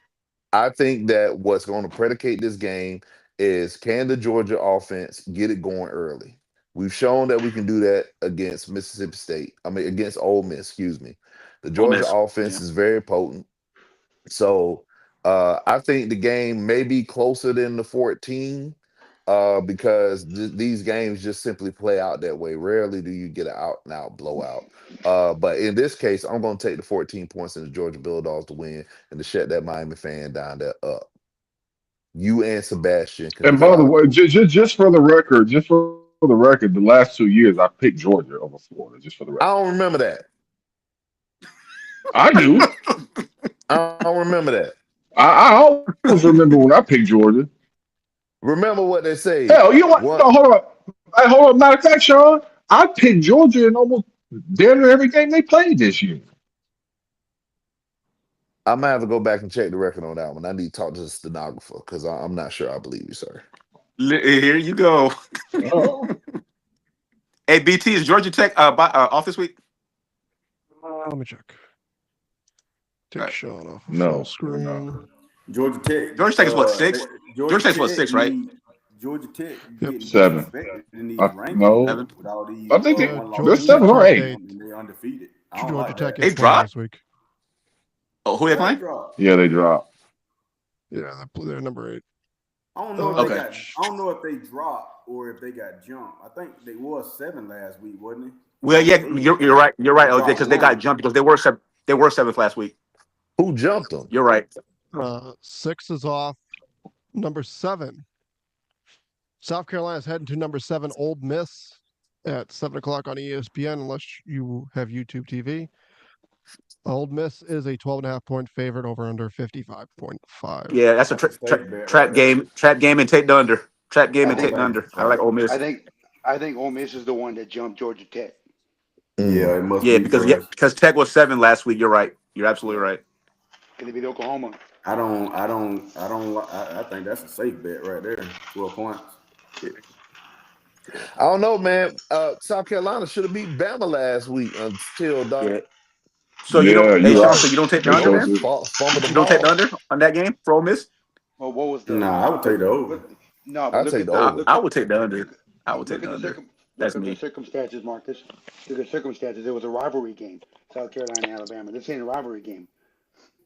I think that what's going to predicate this game is, can the Georgia offense get it going early? We've shown that we can do that against Mississippi State. Against Ole Miss, excuse me. The Georgia Miss. offense is very potent. So I think the game may be closer than the 14 because these games just simply play out that way. Rarely do you get an out-and-out blowout. But in this case, I'm going to take the 14 points in the Georgia Bulldogs to win and to shut that Miami fan down there up. You and Sebastian can And by the decide. way, just for the record, the last 2 years I picked Georgia over Florida. Just for the I record, don't remember that. I do. I don't remember that. I always remember when I picked Georgia. Remember what they say. Hell, you know what? What? No, hold on. Hey, hold on. Matter of fact, Sean, I picked Georgia in almost damn near every game they played this year. I might have to go back and check the record on that one. I need to talk to the stenographer because I'm not sure I believe you, sir. Here you go. Oh. Hey, BT, is Georgia Tech off this week? Let me check. Take Right. Sean off. No, Full screen. no. Georgia Tech. Georgia Tech is what, 6? Georgia Tech's what, 6, right? Georgia Tech Yep. getting 7. disrespected in these No. rankings with all these. I think one-loss they're teams. 7 or 8. And they're undefeated. I don't Georgia like Tech that. They is playing dropped? this week. Oh, who they Yeah, playing? dropped. Yeah, they dropped. Yeah, they're number 8. I don't know if Okay. they got. I don't know if they dropped or if they got jumped. I think they was 7 last week, wasn't it? Well, yeah, you're right. You're right, LJ, Dropped because they got one. jumped because they were 7th. They were 7th last week. Who jumped them? You're right. 6 is off. Number 7. South Carolina's heading to number 7, Ole Miss, at 7 o'clock on ESPN, unless you have YouTube TV. Ole Miss is a 12.5 point favorite over under 55.5. Yeah, that's a trap game. Trap game and take the under. Trap game and take the under. I like Ole Miss. I think Ole Miss is the one that jumped Georgia Tech. Yeah, it must Yeah, be because fresh. because Tech was 7 last week. You're right. You're absolutely right. Could it be Oklahoma? I think that's a safe bet right there. 12 points. I don't know, man. South Carolina should have beat Bama last week until Yeah. Dr. So you Yeah, don't, hey you're Sean. right. So you don't take the They under sure then? did. fumbled the You don't take the ball. under on that game for Ole Miss? Well, what was the? Nah, I would take the over. No, but I look take at the the over. look I at would take the under. look, I would take look the at the under. look That's at the me. circumstances, Marcus. Look at circumstances. It was a rivalry game, South Carolina, Alabama. This ain't a rivalry game,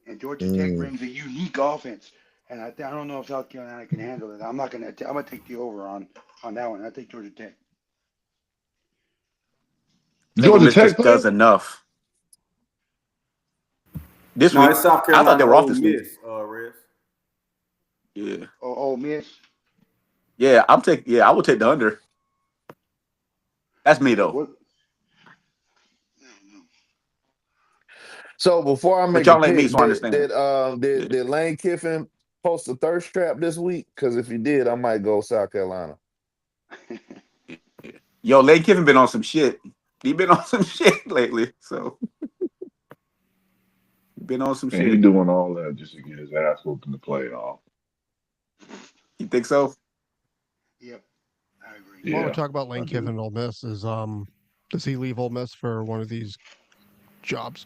and Georgia Tech Mm. brings a unique offense, and I don't know if South Carolina can handle it. I'm not gonna. I'm gonna take the over on that one. I take Georgia Tech. I think Ole Georgia Miss Tech just does playing? enough this No, week. it's South I thought they Carolina were off Ole this week. Miss, Rez. Yeah, Oh, Ole Miss. yeah. Yeah, I would take the under. That's me Yeah. though. What? I don't know. So before I But make a y'all ain't me, pick, so I understand. Yeah. did Lane Kiffin post a thirst trap this week? Because if he did, I might go South Carolina. Yo, Lane Kiffin been on some shit. He been on some shit lately. So been on some And he shit. doing all that just to get his ass whooped in the playoff. You think so? Yep, I agree. While we Yeah, talk about I Lane Kiffin do. and Ole Miss, does he leave Ole Miss for one of these jobs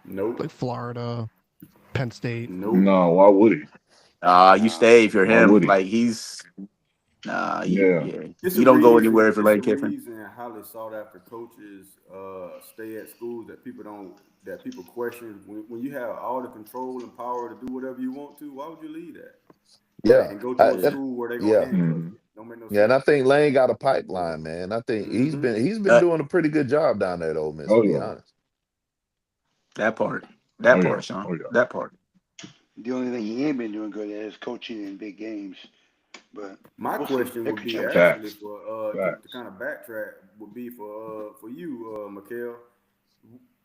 Nope. like Florida, Penn State? Nope. No, why would he? You Nah. stay if you're Why him. would he? Like he's Yeah. yeah. It's You a don't go anywhere reason. if you're It's Lane a Kiffin. reason highly sought after coaches stay at schools that people question. When you have all the control and power to do whatever you want to, why would you leave that? Yeah. And go to a Yeah. school where they're gonna Yeah. handcuff Mhm. you. Don't make no Yeah, and I sense. think Lane got a pipeline, man. I think he's been Uh, doing a pretty good job down there at Ole Miss, to Oh be yeah. honest. that part. Oh That yeah. part, Sean. Oh yeah. That part. The only thing he ain't been doing good at is coaching in big games. But My we'll see. question They would could be change. actually Facts. for to Facts. kind of backtrack would be for you, Mikhail.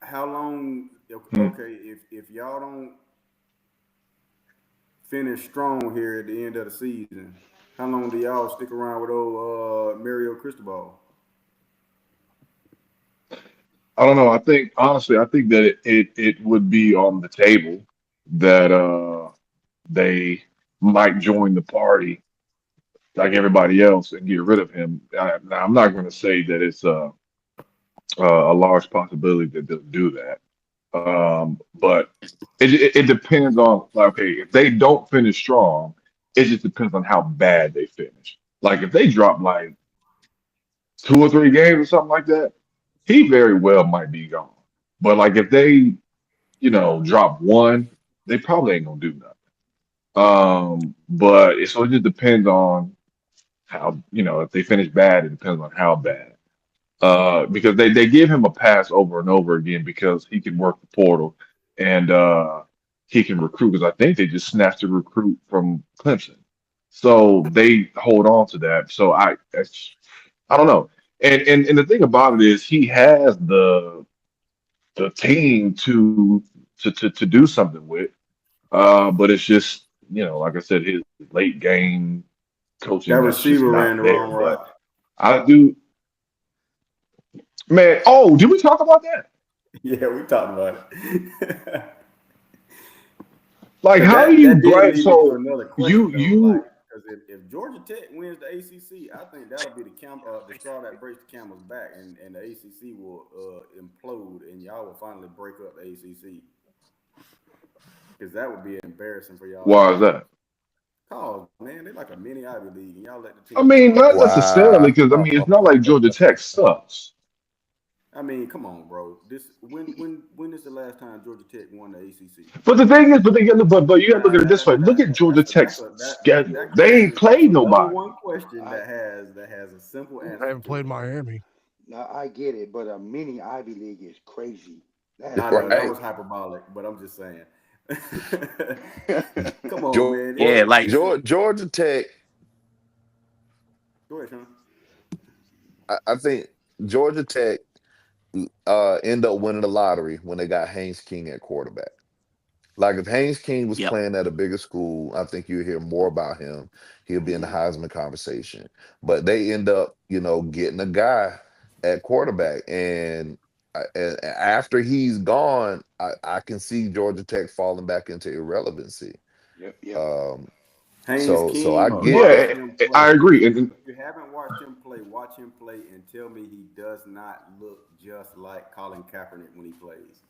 How long? Hmm. Okay, if y'all don't finish strong here at the end of the season, how long do y'all stick around with old Mario Cristobal? I don't know. I think honestly, I think that it would be on the table that they might join the party like everybody else and get rid of him. Now, I'm not going to say that it's a large possibility that they'll do that. But it depends on like okay, if they don't finish strong, it just depends on how bad they finish. Like if they drop like 2 or 3 games or something like that, he very well might be gone. But like if they, drop one, they probably ain't gonna do nothing. So it just depends on how, if they finish bad, it depends on how bad. Because they give him a pass over and over again because he can work the portal and he can recruit. Because I think they just snatched a recruit from Clemson, so they hold on to that. So I don't know. And the thing about it is he has the team to do something with. But it's just like I said, his late game That coaching that's just receiver ran not the there. wrong But route. I do, man. Oh, did we talk about that? Yeah, we talked about it. Like, But how do that you did grade? lead me to So another you question though, like you because if Georgia Tech wins the ACC, I think that'll be the straw that breaks the camel's back, and the ACC will implode, and y'all will finally break up the ACC because that would be embarrassing for y'all why is fans. that? Cause man, they like a mini Ivy League, and y'all let the I teams mean, fall not apart. necessarily, Wow. because I mean, it's not like Georgia Tech sucks. I mean, come on, bro. When is the last time Georgia Tech won the ACC? But the thing is, but you got to look at it this way. Look at Georgia That's Tech's that schedule. They ain't question. That's played the number nobody. one question I that has a simple I answer haven't to played it. Miami. now I get it, but a mini Ivy League is crazy. That's I know that Right. was hyperbolic, but I'm just saying. Come crazy. on, man. Yeah, like Georgia Tech. Go ahead, Sean. I think Georgia Tech end up winning the lottery when they got Haynes King at quarterback. Like if Haynes King was yep. playing at a bigger school, I think you'll hear more about him. He'll be in the Mhm. Heisman conversation. But they end up, getting a guy at quarterback. And And after he's gone, I can see Georgia Tech falling back into irrelevancy. Yep. Haynes So I King, get Yeah, that. watch him play. I agree. If you haven't watched him play, watch him play and tell me he does not look just like Colin Kaepernick when he plays.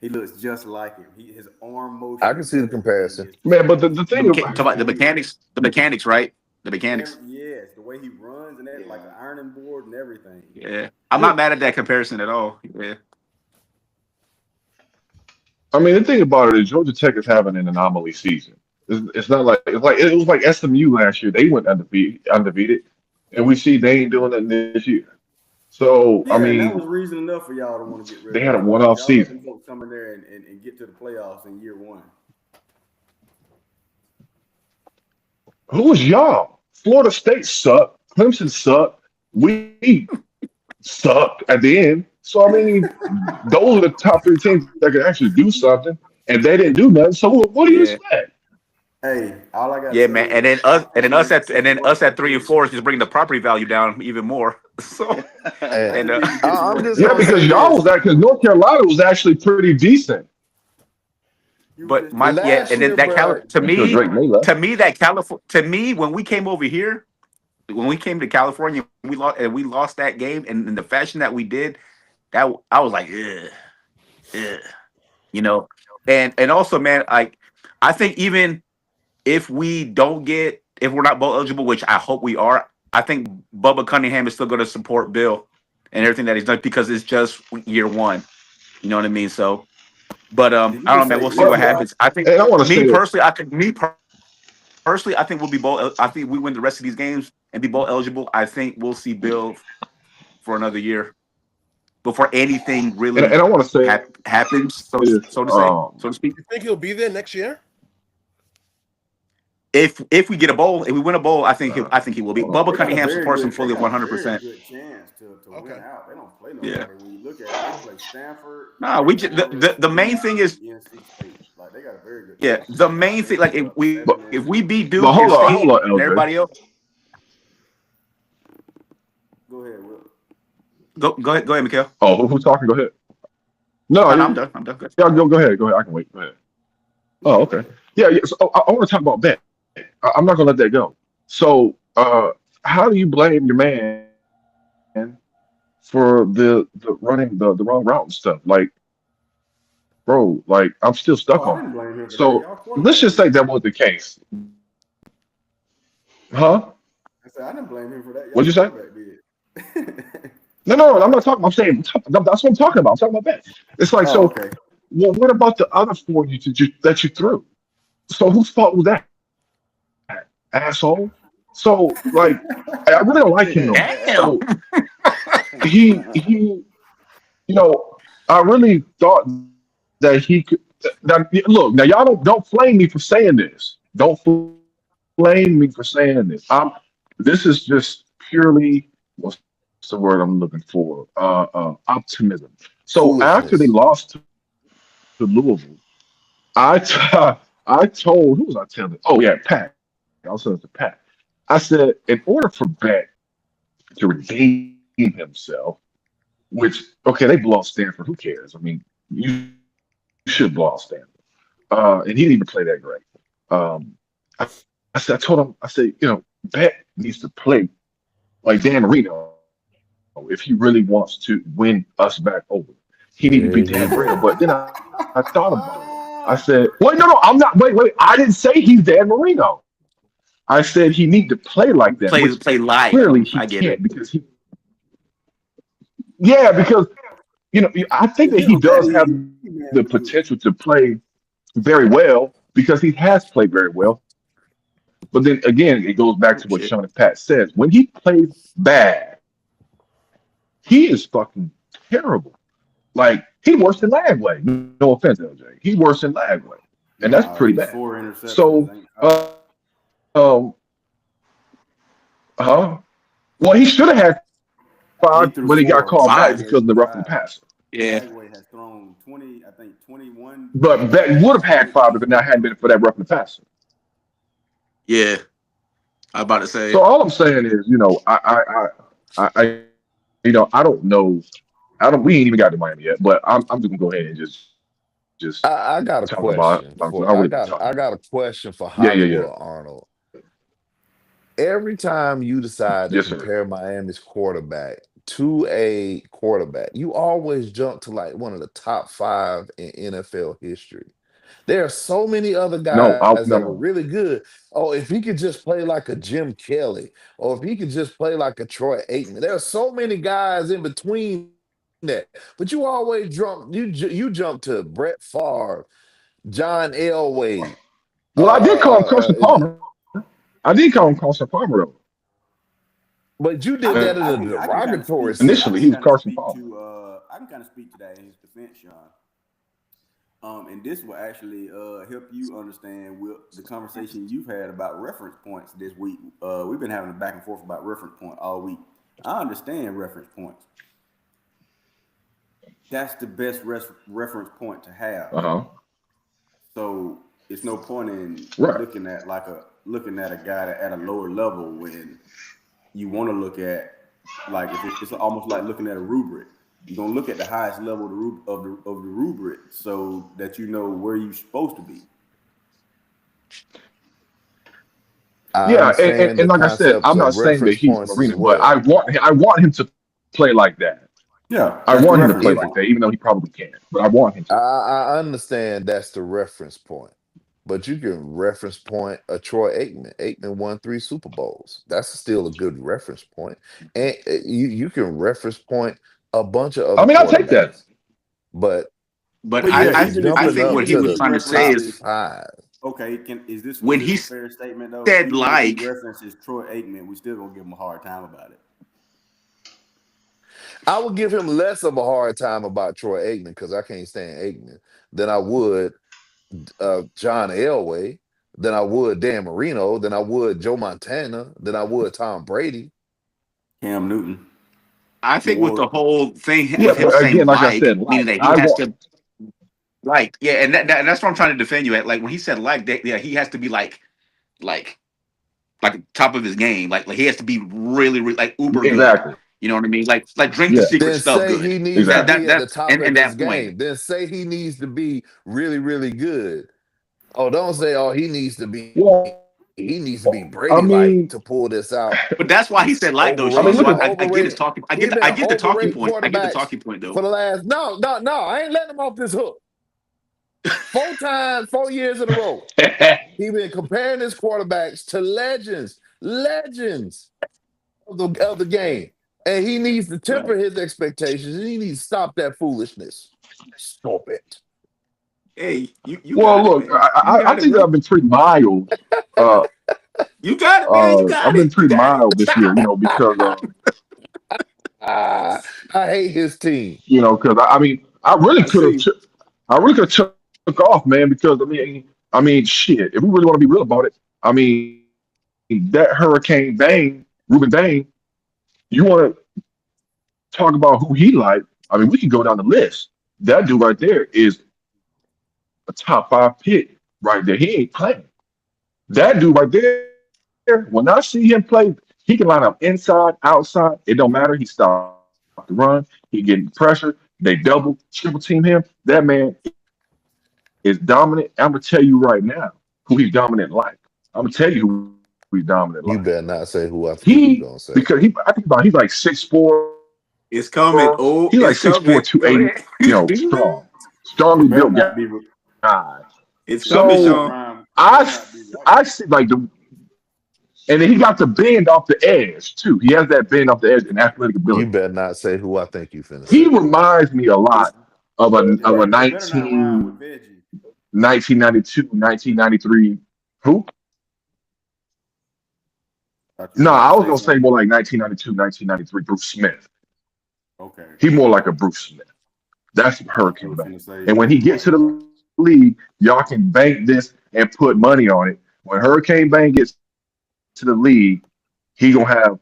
He looks just like him. His arm motion. I can see the comparison. Man, but the thing Talk about the mechanics, right? The mechanics. Yes, the way he runs and that, like an ironing board and everything. Yeah, I'm not mad at that comparison at all. Yeah. I mean, the thing about it is Georgia Tech is having an anomaly season. It's not like it was like SMU last year. They went undefeated, and we see they ain't doing nothing this year. So Yeah, I and that mean, was reason enough for y'all to want to get rid they of had a him. one-off Y'all season. let them folks come in there and get to the playoffs in year one. Who was y'all? Florida State sucked. Clemson sucked. We sucked at the end. So I mean, those are the top 3 teams that could actually do something, and they didn't do nothing. So what do you Yeah. expect? Hey, all I got. Yeah, man, and then us at 3 and 4 is just bringing the property value down even more. So, And and I'm just Yeah, gonna because say y'all was this. that because North Carolina was actually pretty decent but my Last and then year, that bro, to until me, Drake May left. that California, to me, when we came over here, when we came to California, we lost that game, and in the fashion that we did, that I was like, ugh, you know, and also, man, like I think even if we're not bowl eligible, which I hope we are, I think Bubba Cunningham is still going to support Bill and everything that he's done because it's just year one. You know what I mean? So, but I don't know, man. We'll see what happens. I think And I want to say me this. personally, I think we'll be bowl. I think we win the rest of these games and be bowl eligible. I think we'll see Bill for another year before anything really And I want to say happens. So this. to speak. You think he'll be there next year? If we get a bowl, if we win a bowl, I think he will be. Bubba They got a Cunningham very supports him good- fully they got a 100%. very good chance to Okay. win out. They don't play Yeah. nobody. When you look at it, they play Stanford. Nah, we just the main thing is NC State. Like they got a very good. yeah. chance. The main thing, like if we beat Duke But hold and on, State and LJ. everybody else, Go ahead, Will. go ahead, Mikhail. Oh, who's talking? Go ahead. No, I'm done. Good. Yeah, go ahead. I can wait. Go ahead. Oh, okay. Yeah. So I want to talk about Bet. I'm not gonna let that go. So, how do you blame your man for the running the wrong route and stuff? Like, bro, like I'm still stuck Oh, I on didn't it. blame him for that. So Y'all let's just say that was the case, huh? I said I didn't blame him for that. What'd you say? Did. No, I'm not talking. I'm saying that's what I'm talking about. I'm talking about Bet. It's like so. okay. Well, what about the other 4 that you threw? So whose fault was that? Asshole. So like, I really don't like him. No more. Damn. So he, I really thought that he could. Now, look, now y'all don't flame me for saying this. Don't flame me for saying this. This is just purely what's the word I'm looking for? Optimism. So after they Foolishness. lost to Louisville, I told who was I telling? Oh yeah, Pat. I was telling to Pat. I said, in order for Bet to redeem himself, which okay, they blow Stanford. Who cares? I mean, you should blow Stanford. And he didn't even play that great. I told him, I said, Bet needs to play like Dan Marino if he really wants to win us back over. He needed to be Dan Marino. But then I thought about it. I said, wait, no, I'm not. Wait. I didn't say he's Dan Marino. I said he need to play like that. Play live. Clearly he I get can't it. because because I think that he does have the potential to play very well because he has played very well. But then again, it goes back to what Sean and Pat says. When he plays bad, he is fucking terrible. Like he's worse than Lagway. No offense, LJ. He's worse than Lagway, and that's pretty bad. 4 interceptions. So, well, he should have had 5 when he got called back because of the roughing the passer. Yeah. Lagway has thrown 21. But Bet would have had 5 if it not hadn't been for that roughing the passer. Yeah. I'm about to say. So all I'm saying is, I don't know We ain't even got to Miami yet, but I'm just gonna go ahead and just I got a talk about question I for already talked I about got a question for it. Yeah, Hollywood Arnold. Every time you decide to yes, sir. compare Miami's quarterback to a quarterback, you always jump to like one of the top 5 in NFL history. There are so many other guys that are No. really good. Oh, if he could just play like a Jim Kelly, or if he could just play like a Troy Aikman. There are so many guys in between that. But you always you jump to Brett Favre, John Elway. Well, I did call him Carson Palmer. I did call him Carson Palmer though. But you did that in a I can kind of derogatory speak. sense. Initially, he was Carson Palmer. I can kind of speak to that in his defense, Sean. And this will actually help you understand the conversation you've had about reference points this week. We've been having a back and forth about reference point all week. I understand reference points. That's the best reference point to have. So it's no point in looking at a guy at a lower level when you want to look at it's almost like looking at a rubric. You're gonna look at the highest level of the rubric so that you know where you're supposed to be. And like I said, I'm not saying that he's Marino, but I want him to play like that. Yeah, I want him to play like that, even though he probably can't. But I want him to. I understand that's the reference point, but you can reference point a Troy Aikman. Aikman won 3 Super Bowls. That's still a good reference point, and you can reference point a bunch of other. I'll take that. But I think what he was trying to say is, okay, is this when he a fair statement though? said Even like if he references Troy Aikman, we still gonna give him a hard time about it. I would give him less of a hard time about Troy Aikman because I can't stand Aikman than I would John Elway, than I would Dan Marino, than I would Joe Montana, than I would Tom Brady, Cam Newton. I think with the whole thing Yeah, with him but saying again, like I said, meaning that he has to and that's what I'm trying to defend you at. Like when he said he has to be like top of his game. Like he has to be really, really like uber exactly. good. You know what I mean? Like drink the secret then stuff say good. he needs to be at the top of his that game. point. Then say he needs to be really, really good. Oh, don't say, he needs to be. He needs to be Brady to pull this out. But that's why he said though. Sean, so I get his talking. I get the talking point. I get the talking point though. For the last no, I ain't letting him off this hook. 4 years in a row. He been comparing his quarterbacks to legends of the game. And he needs to temper his expectations, and he needs to stop that foolishness. Stop it. Hey, you well, look, I think I've been pretty mild. You got it, man. You got I've been pretty mild this year, because I hate his team. Because I really could have took off, man. Because I mean, shit. If we really want to be real about it, that Hurricane Bang, Ruben Bang. You want to talk about who he liked? We can go down the list. That dude right there is a top 5 pick right there. He ain't playing. That dude right there, when I see him play, he can line up inside, outside. It don't matter. He stopped the run. He getting pressure. They double, triple team him. That man is dominant. I'm going to tell you right now who he's dominant like. I'm going to tell you who he's dominant like. You better not say who I think you're going to say. Because he's like 6'4". It's coming. Oh, he's like 6'4", 280. Strongly built guy. It's coming, Sean. I see and then he got the bend off the edge too. He has that bend off the edge and athletic ability. You better not say who I think you finna say. He reminds me a lot of a 1992, 1993. Who? No, I was gonna say more like 1992, 1993. Bruce Smith. Okay. He more like a Bruce Smith. That's Hurricane Bang. And when he gets to the league, y'all can bank this and put money on it. When Hurricane Bang gets to the league, he gonna have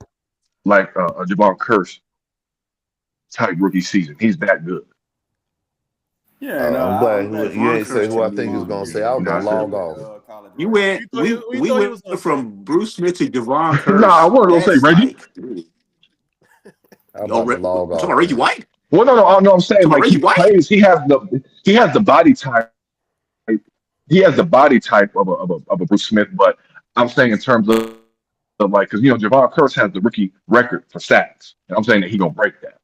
like a Javon Curse type rookie season. He's that good. Yeah, I'm glad you ain't say who I think is gonna say. I was gonna log off. You went. We went from Bruce Smith to Javon Curse. No, I wasn't gonna say Reggie. I'm about to log off. Reggie White. Well, no. I'm saying Come on, like he Reggie White. plays. He has the body type. He has the body type of a Bruce Smith, but I'm saying in terms of like because Javon Curse has the rookie record for sacks, and I'm saying that he gonna break that.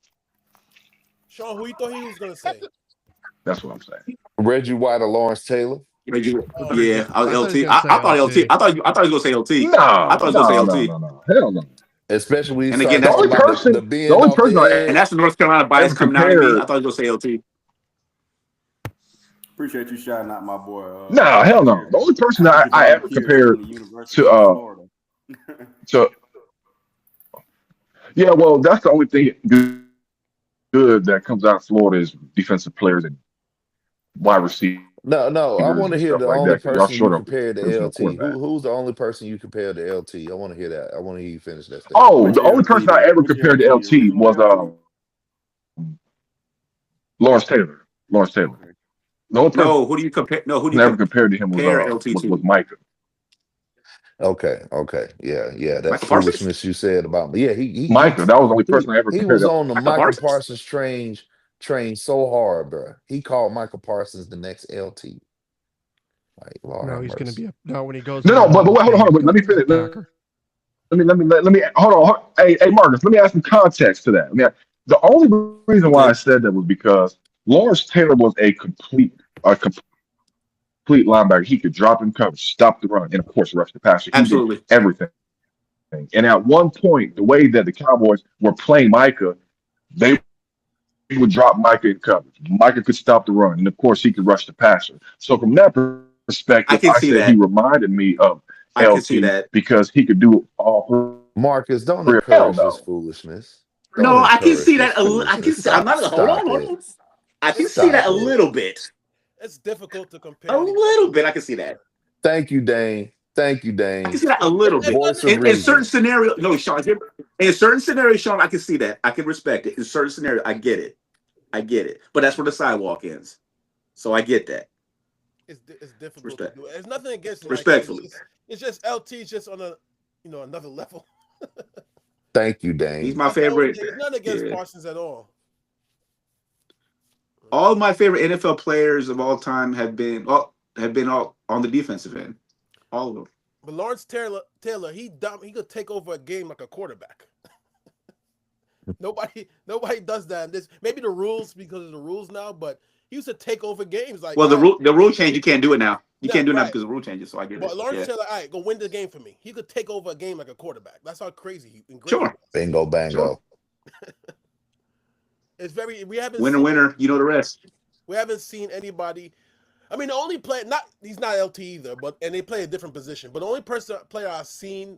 Sean, who you thought he was gonna say? That's what I'm saying. Reggie White or Lawrence Taylor. Reggie, Oh, yeah, I thought he was LT. gonna say I thought LT. LT. I thought he was gonna say LT. I No, thought he was gonna say LT. hell no. Especially when you And again, start The that's talking only about the person, the bend only off the person I and edge. that's the North Carolina bias ever coming out of me. I compared. thought he was gonna say LT. Appreciate you shouting out my boy. No, hell no. The only person that I Javon ever McCure from compared the University to of Florida. to yeah, well, that's the only thing good that comes out of Florida is defensive players and wide receivers No. I want and to hear stuff the like only that. Because y'all person you short of compared to original LT. quarterback. Who's the only person you compared to LT? I want to hear that. I want to hear you finish that statement. Oh, Which the only LT person I though? ever Which compared to LT? The LT was original Lawrence Taylor. Lawrence Taylor. LT? Okay. The only person No, who do you compare? No, who do I you ever compared to him compare LT was to? Micah. Okay. Yeah. That Michael Parsons. foolishness you said about me. Yeah, Micah, that was the only person I ever he compared was to. on the Michael Michael Parsons. Parsons train so hard, bro. He called Michael Parsons the next LT. Like, Lord No, have he's going to mercy. be now when he goes. No, into the but Hall wait, of hold Fame, on. he's Let me going to be finish. a Packer. Let me hold on. Hey, Marcus, let me add some context to that. The only reason why I said that was because Lawrence Taylor was a complete linebacker. He could drop in coverage, stop the run, and of course rush the passer. He did Absolutely. everything. And at one point, the way that the Cowboys were playing Micah, they would drop Micah in coverage. Micah could stop the run, and of course he could rush the passer. So from that I perspective, can I see said he that. reminded me of I can see LT that. because he could do all Marcus, don't three. Hell encourage this no. foolishness. Don't No, I can encourage see this that. I can foolishness. see. I'm not. Hold Stop on. Hold it. on. I can It's see that Stop a it. little bit. it's difficult to A compare these little guys. bit. I can see that. Thank you, Dane. I can see that a little bit. Voice of In certain reason. scenarios, no, Sean. In certain scenarios, Sean, I can see that. I can respect it. In certain scenarios, I get it. But that's where the sidewalk ends. So I get that. It's difficult to Respect. do. There's nothing against him. Like Respectfully. it's just LT is just on a another level. Thank you, He's Dane. my favorite. It's nothing against Yeah. Parsons at all. All my favorite NFL players of all time have been all on the defensive end. All of them. But Lawrence Taylor, he could take over a game like a quarterback. Nobody does that. This maybe the rules because of the rules now, but he used to take over games like. Well, the rule change, you can't do it now. You can't do it now right. because the rule changes. So I get But it. Lawrence Yeah. Taylor, all right, go win the game for me. He could take over a game like a quarterback. That's how crazy he and great Sure. he was. Bingo, bango. It's very we haven't Winner. You know the rest. We haven't seen anybody. I mean, the only player he's not LT either, and they play a different position. But the only player I've seen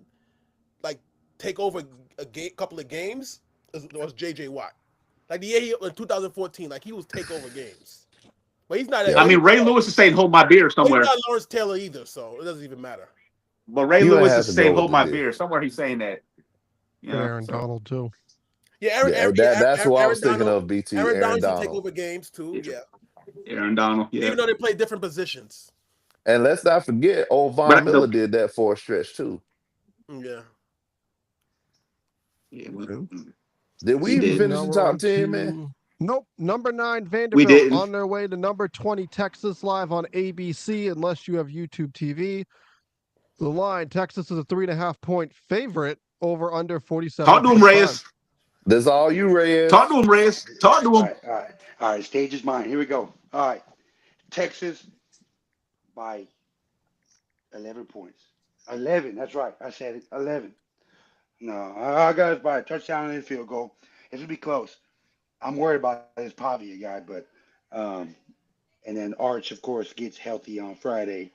like take over a couple of games was JJ Watt. Like the year in 2014, like he was take over games. But he's not. Yeah. I mean, Ray Lewis is saying hold my beer somewhere. He's not Lawrence Taylor either, so it doesn't even matter. But Ray You don't Lewis have is to saying go hold with my the beer somewhere. He's saying that. And Aaron Donald too. Yeah, that's who I was thinking Donald, of. BT Aaron Donald used to take Donald. over games too. Yeah, Aaron Donald. Yeah. even though they play different positions. And let's not forget, old Von Miller did that for a stretch too. Yeah. Did we even finish the top 10, man? Nope. Number 9, Vanderbilt didn't. on their way to number 20, Texas, live on ABC, unless you have YouTube TV. The line, Texas is a 3.5-point favorite over under 47. Talk to him, Reyes. That's all you, Reyes. Talk to him, Reyes. Talk to him. All right. Stage is mine. Here we go. All right. Texas by 11 points. 11. That's right. I said it. 11. No, I got us by a touchdown and a field goal. It's gonna be close. I'm worried about this Pavia guy, but and then Arch, of course, gets healthy on Friday,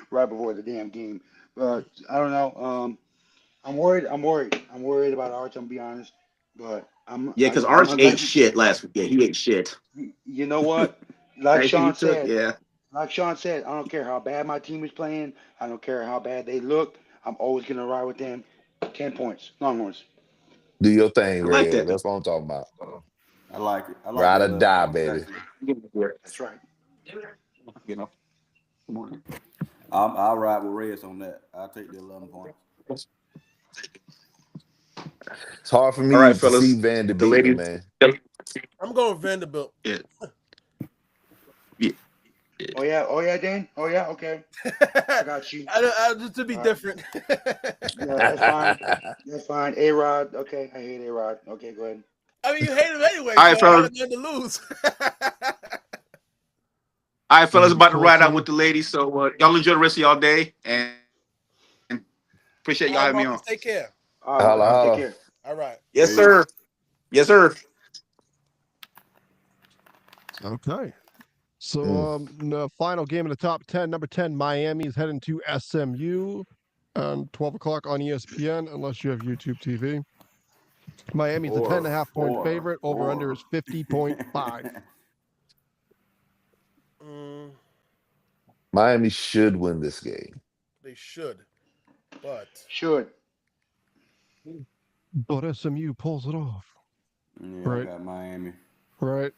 right before the damn game. But I don't know. I'm worried. I'm worried about Arch. I'm gonna be honest, but Yeah, because Arch ate shit last week. Yeah, he ate shit. You know what? Like Sean said. Yeah. Like Sean said, I don't care how bad my team is playing. I don't care how bad they look. I'm always gonna ride with them. 10 points, Longhorns. Do your thing, I like Reyes. that. That's what I'm talking about. I like it. I like Ride that, or die, baby. That's right. You know. Come on. I'll ride with Reyes on that. I'll take the 11 points. It's hard for All me right, to fellas. see Vandy The beating them, ladies. man. I'm going Vanderbilt. Yeah. Yeah. Oh yeah. Oh yeah, Dan. Oh yeah. Okay. I got you. Just to be All right. different. Yeah, that's fine. That's fine. A Rod. Okay, I hate A Rod. Okay, go ahead. I mean, you hate him anyway, All right, so I fellas. have nothing to lose. All right, fellas. About to ride out 14. with the ladies. So y'all enjoy the rest of y'all day, and appreciate y'all All right, having me on. Marcus, take care. All right, Holla, Marcus, take holla. care. All right. Yes, Peace. sir. Yes, sir. Okay. So Mm. the final game in the top 10, number 10, Miami is heading to SMU 12 o'clock on ESPN, unless you have YouTube TV. Miami's a 10.5-point favorite. Over under is 50.5. Miami should win this game. They should, but Should. But SMU pulls it off. Yeah, Right. I got Miami. Right.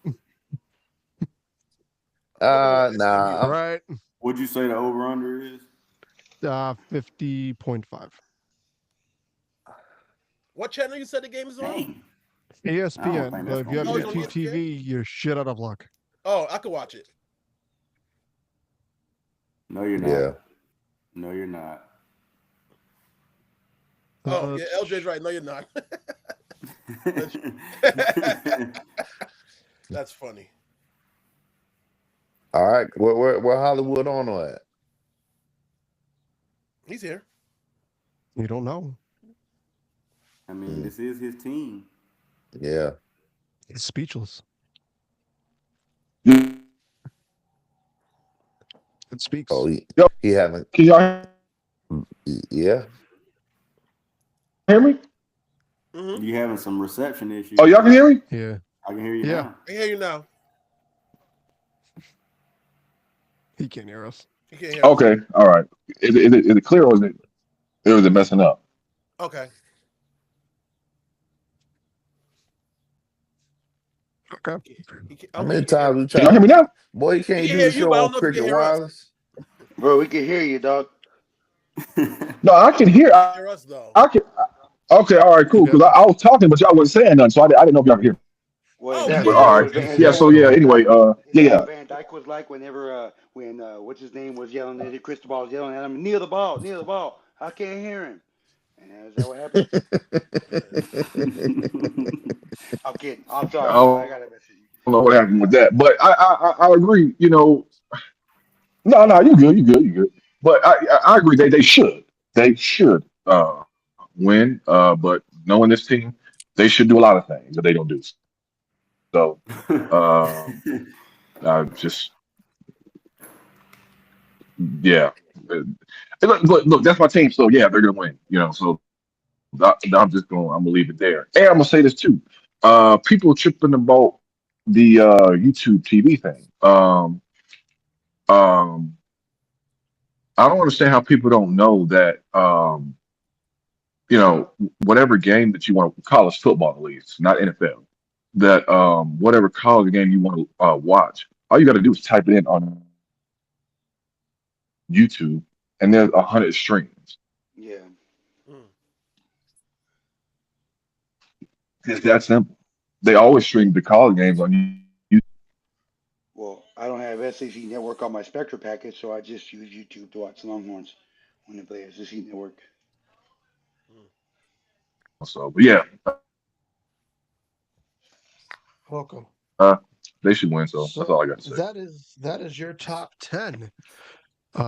Nah. Right. What'd you say the over under is? 50.5. what channel you said the game is on? Dang. ESPN, think but that's if you have gonna be YouTube it. TV, you're shit out of luck. Oh, I could watch it. No, you're not. Yeah. No, you're not. Oh, yeah, LJ's right. No, you're not. That's funny. All right. Where Hollywood on at? He's here. You don't know. I mean, this is his team. Yeah. He's speechless. Can It speaks. Oh, he haven't. y'all Yeah. hear me? Mm-hmm. You having some reception issues? Oh, y'all can hear me? Yeah. I can hear you Yeah. now. I hear you now. He can't hear us. You can't hear us. Okay, all right. Is it clear or is it messing up? Okay. Okay. How many times we Can y'all try? hear me now? Boy, you can't can do hear the you, show but I don't on know if you can Cricket hear us. Wireless. Bro, we can hear you, dog. No, I can hear. Hear us though. I can. Okay, all right, cool. Because I was talking, but y'all wasn't saying nothing, so I didn't know if y'all could hear me. Well, Oh, is we that, can But hear all you. right. is Yeah. that So what yeah. Van Anyway. Dyke, is that Yeah. what Van Dyke was like whenever when what's his name was yelling at him, Cristobal was yelling at him, kneel the ball. I can't hear him. And is that what happened? I'm kidding. I'm I sorry. don't I got a message. know what happened with that, but I agree. You know. No, you good. But I agree. They should win. But knowing this team, they should do a lot of things that they don't do. So I just yeah. Look, that's my team. So yeah, they're gonna win. You know. So I'm gonna leave it there. And I'm gonna say this too. People tripping about the YouTube TV thing. I don't understand how people don't know that you know, whatever game that you want, college football at least, not NFL, that whatever college game you want to watch, all you got to do is type it in on YouTube, and there's 100 streams. Yeah. It's that simple. They always stream the college games on YouTube. Well, I don't have SEC Network on my Spectra package, so I just use YouTube to watch Longhorns when they play SEC Network. So, but yeah, Welcome. they should win. So that's all I got to say. That is your top 10. We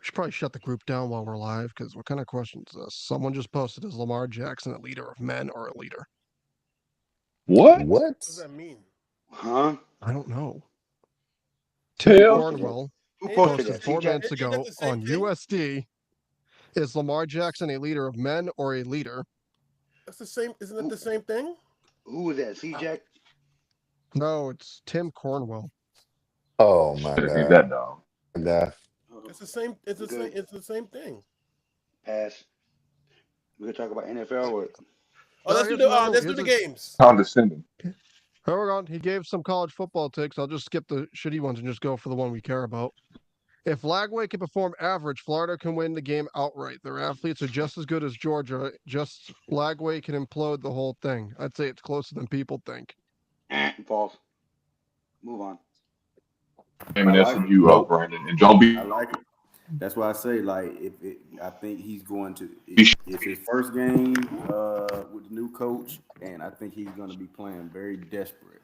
should probably shut the group down while we're live, because what kind of question is this? Someone just posted, is Lamar Jackson a leader of men or a leader? What? What does that mean? Huh? I don't know. Tim Hell. Cornwell Who posted posted that? 4 CJ? minutes Isn't that ago the same on thing? USD. Is Lamar Jackson a leader of men or a leader? That's the same. Isn't it the same thing? Who was that? CJ? No, it's Tim Cornwell. Oh my Should've named God. that dog. God. It's the same. It's the Good. same. It's the same thing. Pass. We're gonna talk about NFL. Or... Oh, let's do the games. Condescending. Hold on. He gave some college football takes. I'll just skip the shitty ones and just go for the one we care about. If Lagway can perform average, Florida can win the game outright. Their athletes are just as good as Georgia. Just Lagway can implode the whole thing. I'd say it's closer than people think. False. Move on. Aiming I like it. SMU up, Brandon, and don't be I like it. That's why I say, like, I think he's going to. Be It's his first game with the new coach, and I think he's going to be playing very desperate.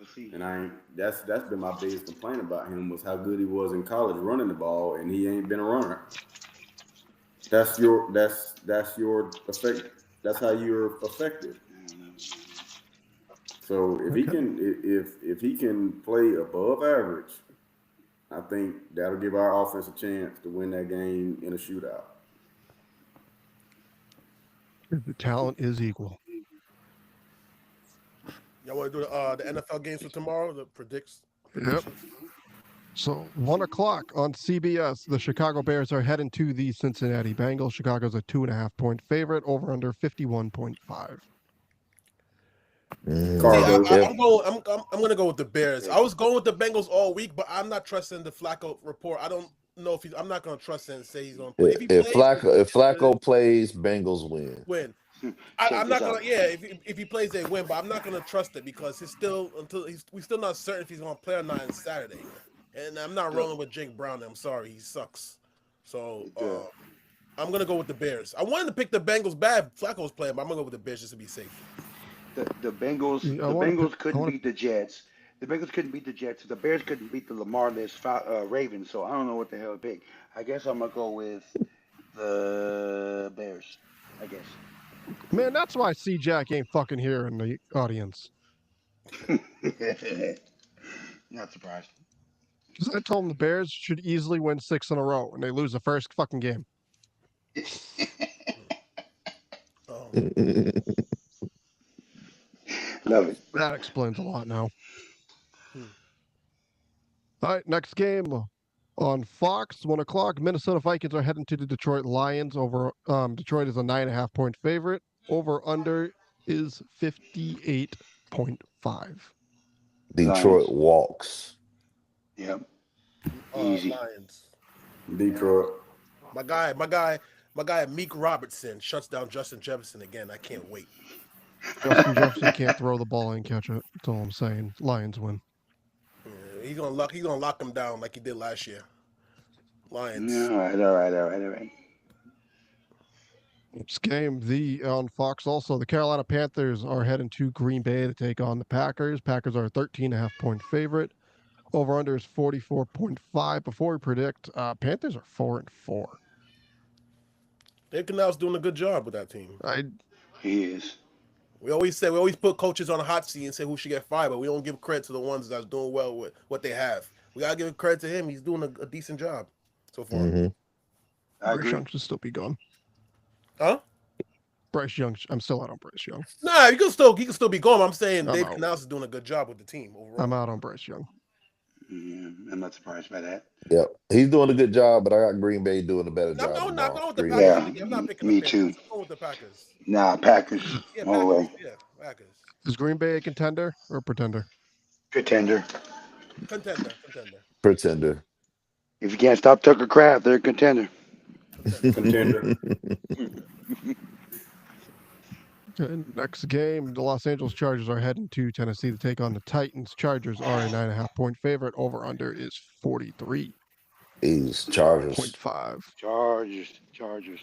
Let's see. And that's been my biggest complaint about him was how good he was in college running the ball, and he ain't been a runner. That's your effect. That's how you're effective. So if he can if he can play above average, I think that'll give our offense a chance to win that game in a shootout. The talent is equal. Y'all want to do the NFL games for tomorrow? The predicts. Yep. So 1 o'clock on CBS, the Chicago Bears are heading to the Cincinnati Bengals. Chicago's a 2.5-point favorite, over under 51.5. I'm gonna go with the Bears. I was going with the Bengals all week, but I'm not trusting the Flacco report. I don't know if I'm not gonna trust him and say he's gonna play. If Flacco plays, Bengals win. I'm not gonna. Yeah, if he plays, they win. But I'm not gonna trust it because we're still not certain if he's gonna play or not on Saturday. And I'm not rolling with Jake Brown. I'm sorry, he sucks. So I'm gonna go with the Bears. I wanted to pick the Bengals bad. Flacco's playing, but I'm gonna go with the Bears just to be safe. The Bengals couldn't beat the Jets. The Bengals couldn't beat the Jets. The Bears couldn't beat the Lamar-less Ravens. So I don't know what the hell to pick. I guess I'm gonna go with the Bears. I guess. Man, that's why C-Jack ain't fucking here in the audience. Not surprised. Because I told him the Bears should easily win 6 in a row, and they lose the first fucking game. Love it. That explains a lot now. All right, next game on Fox, 1 o'clock. Minnesota Vikings are heading to the Detroit Lions. Detroit is a 9.5-point favorite. Over under is 58.5. Detroit walks. Yep. Easy. Lions. Detroit. My guy, Meek Robertson shuts down Justin Jefferson again. I can't wait. Justin Jefferson can't throw the ball and catch it. That's all I'm saying. Lions win. Yeah, he's gonna lock him down like he did last year. Lions. All right. This game, on Fox also, the Carolina Panthers are heading to Green Bay to take on the Packers. Packers are a 13.5-point favorite. Over under is 44.5. Before we predict, Panthers are 4-4. Dave Canal's doing a good job with that team. He is. We always put coaches on a hot seat and say who should get fired, but we don't give credit to the ones that's doing well with what they have. We gotta give credit to him. He's doing a decent job so far. Mm-hmm. Bryce Young should still be gone. Huh? Bryce Young. I'm still out on Bryce Young. Nah, he can still be gone. I'm saying Dave Canales is doing a good job with the team overall. I'm out on Bryce Young. Yeah, I'm not surprised by that. Yep, he's doing a good job, but I got Green Bay doing a better job. I'm not going with the Green Packers. Bay. I'm not picking Me the too. Panthers. I'm going with the Packers. Nah, Packers. Yeah, All the way. Packers. Yeah, Packers. Is Green Bay a contender or pretender? Contender. Pretender. If you can't stop Tucker Kraft, they're a contender. Contender. Okay, next game, the Los Angeles Chargers are heading to Tennessee to take on the Titans. Chargers are a 9.5-point favorite. Over under is 43.5. He's Chargers. Chargers.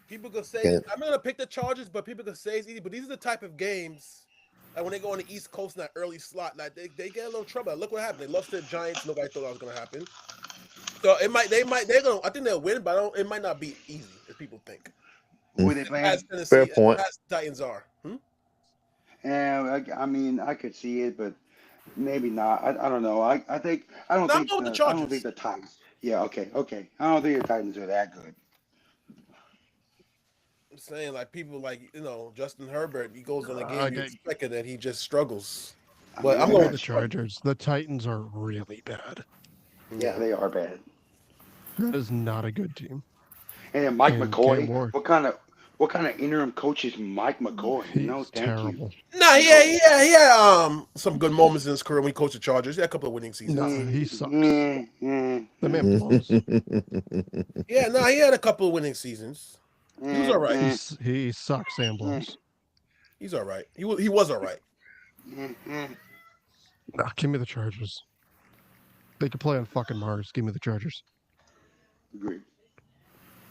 People could say I'm gonna pick the Chargers, but people could say it's easy. But these are the type of games like when they go on the East Coast in that early slot, like they get a little trouble. Look what happened. They lost to the Giants. Nobody thought that was gonna happen. So I think they'll win, but it might not be easy as people think. Who are they playing? Fair point. As Titans are. Yeah, I mean, I could see it, but maybe not. I don't know. I don't think the Titans. Yeah, okay. I don't think the Titans are that good. I'm saying like people like Justin Herbert. He goes on a game you expected that he just struggles. But I'm going with the Chargers. The Titans are really bad. Yeah, they are bad. That is not a good team. And then Mike McCoy. What kind What kind of interim coach is Mike McCoy? He's No, thank terrible. Nah, he had some good moments in his career when he coached the Chargers. He had a couple of winning seasons. Nah, you. he sucks. Mm, The man blows. Yeah, no, he had a couple of winning seasons. He was all right. He sucks and blows. He's all right. He was all right. Nah, give me the Chargers. They could play on fucking Mars. Give me the Chargers. Agreed.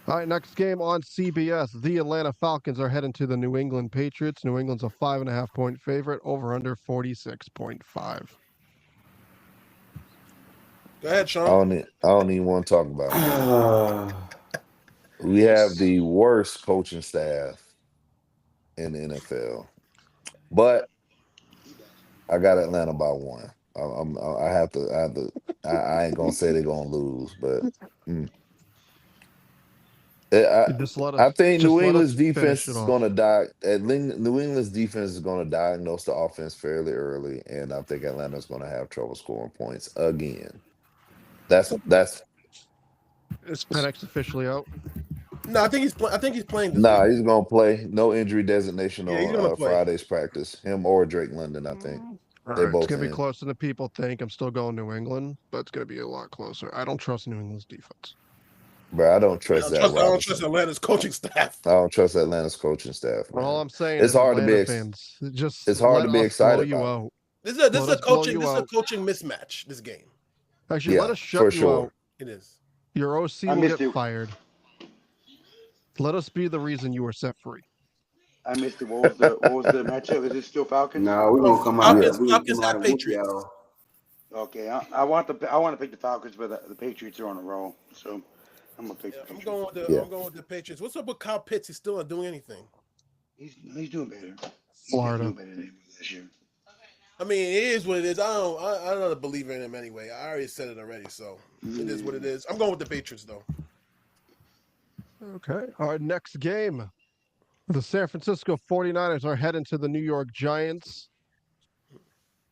All right, next game on CBS. The Atlanta Falcons are heading to the New England Patriots. New England's a 5.5 point favorite. Over under 46.5. Go ahead, I Sean. don't even want to talk about it. We have the worst coaching staff in the NFL, but I got Atlanta by 1. I ain't gonna say they're gonna lose, but I think New England's defense is gonna die. New England's defense is gonna diagnose the offense fairly early, and I think Atlanta's gonna have trouble scoring points again. That's Is Penix officially out? No, I think he's playing. This Nah, week. he's gonna play. No injury designation Yeah, he's gonna on play. Friday's practice. Him or Drake London, I think. All They right, both it's gonna be in. closer than people think. I'm still going New England, but it's gonna be a lot closer. I don't trust New England's defense. Bro, I don't I trust don't that. trust Atlanta's coaching staff. I don't trust Atlanta's coaching staff. Man. All I'm saying It's is hard to be Atlanta fans. it's hard let to be us excited blow you about. out. This Let is a us blow coaching. you This is a out. coaching mismatch. This game. Actually, Yeah, let us for shut you sure. out. It is. Your OC I will missed get you. fired. Let us be the reason you were set free. I missed it. What was the matchup? Is it still Falcons? No, we're gonna come out. Falcons, We're gonna Falcons come out have and whoop Patriots. y'all. Okay, I want to pick the Falcons, but the Patriots are on a roll, so I'm gonna pick Yeah, the I'm Patriots. going with the Patriots. What's up with Kyle Pitts? He's still not doing anything. He's doing better. Florida. He's doing better than he was this year. I mean, it is what it is. I'm not a believer in him anyway. I already said it already, so it is what it is. I'm going with the Patriots though. Okay. Our next game. The San Francisco 49ers are heading to the New York Giants.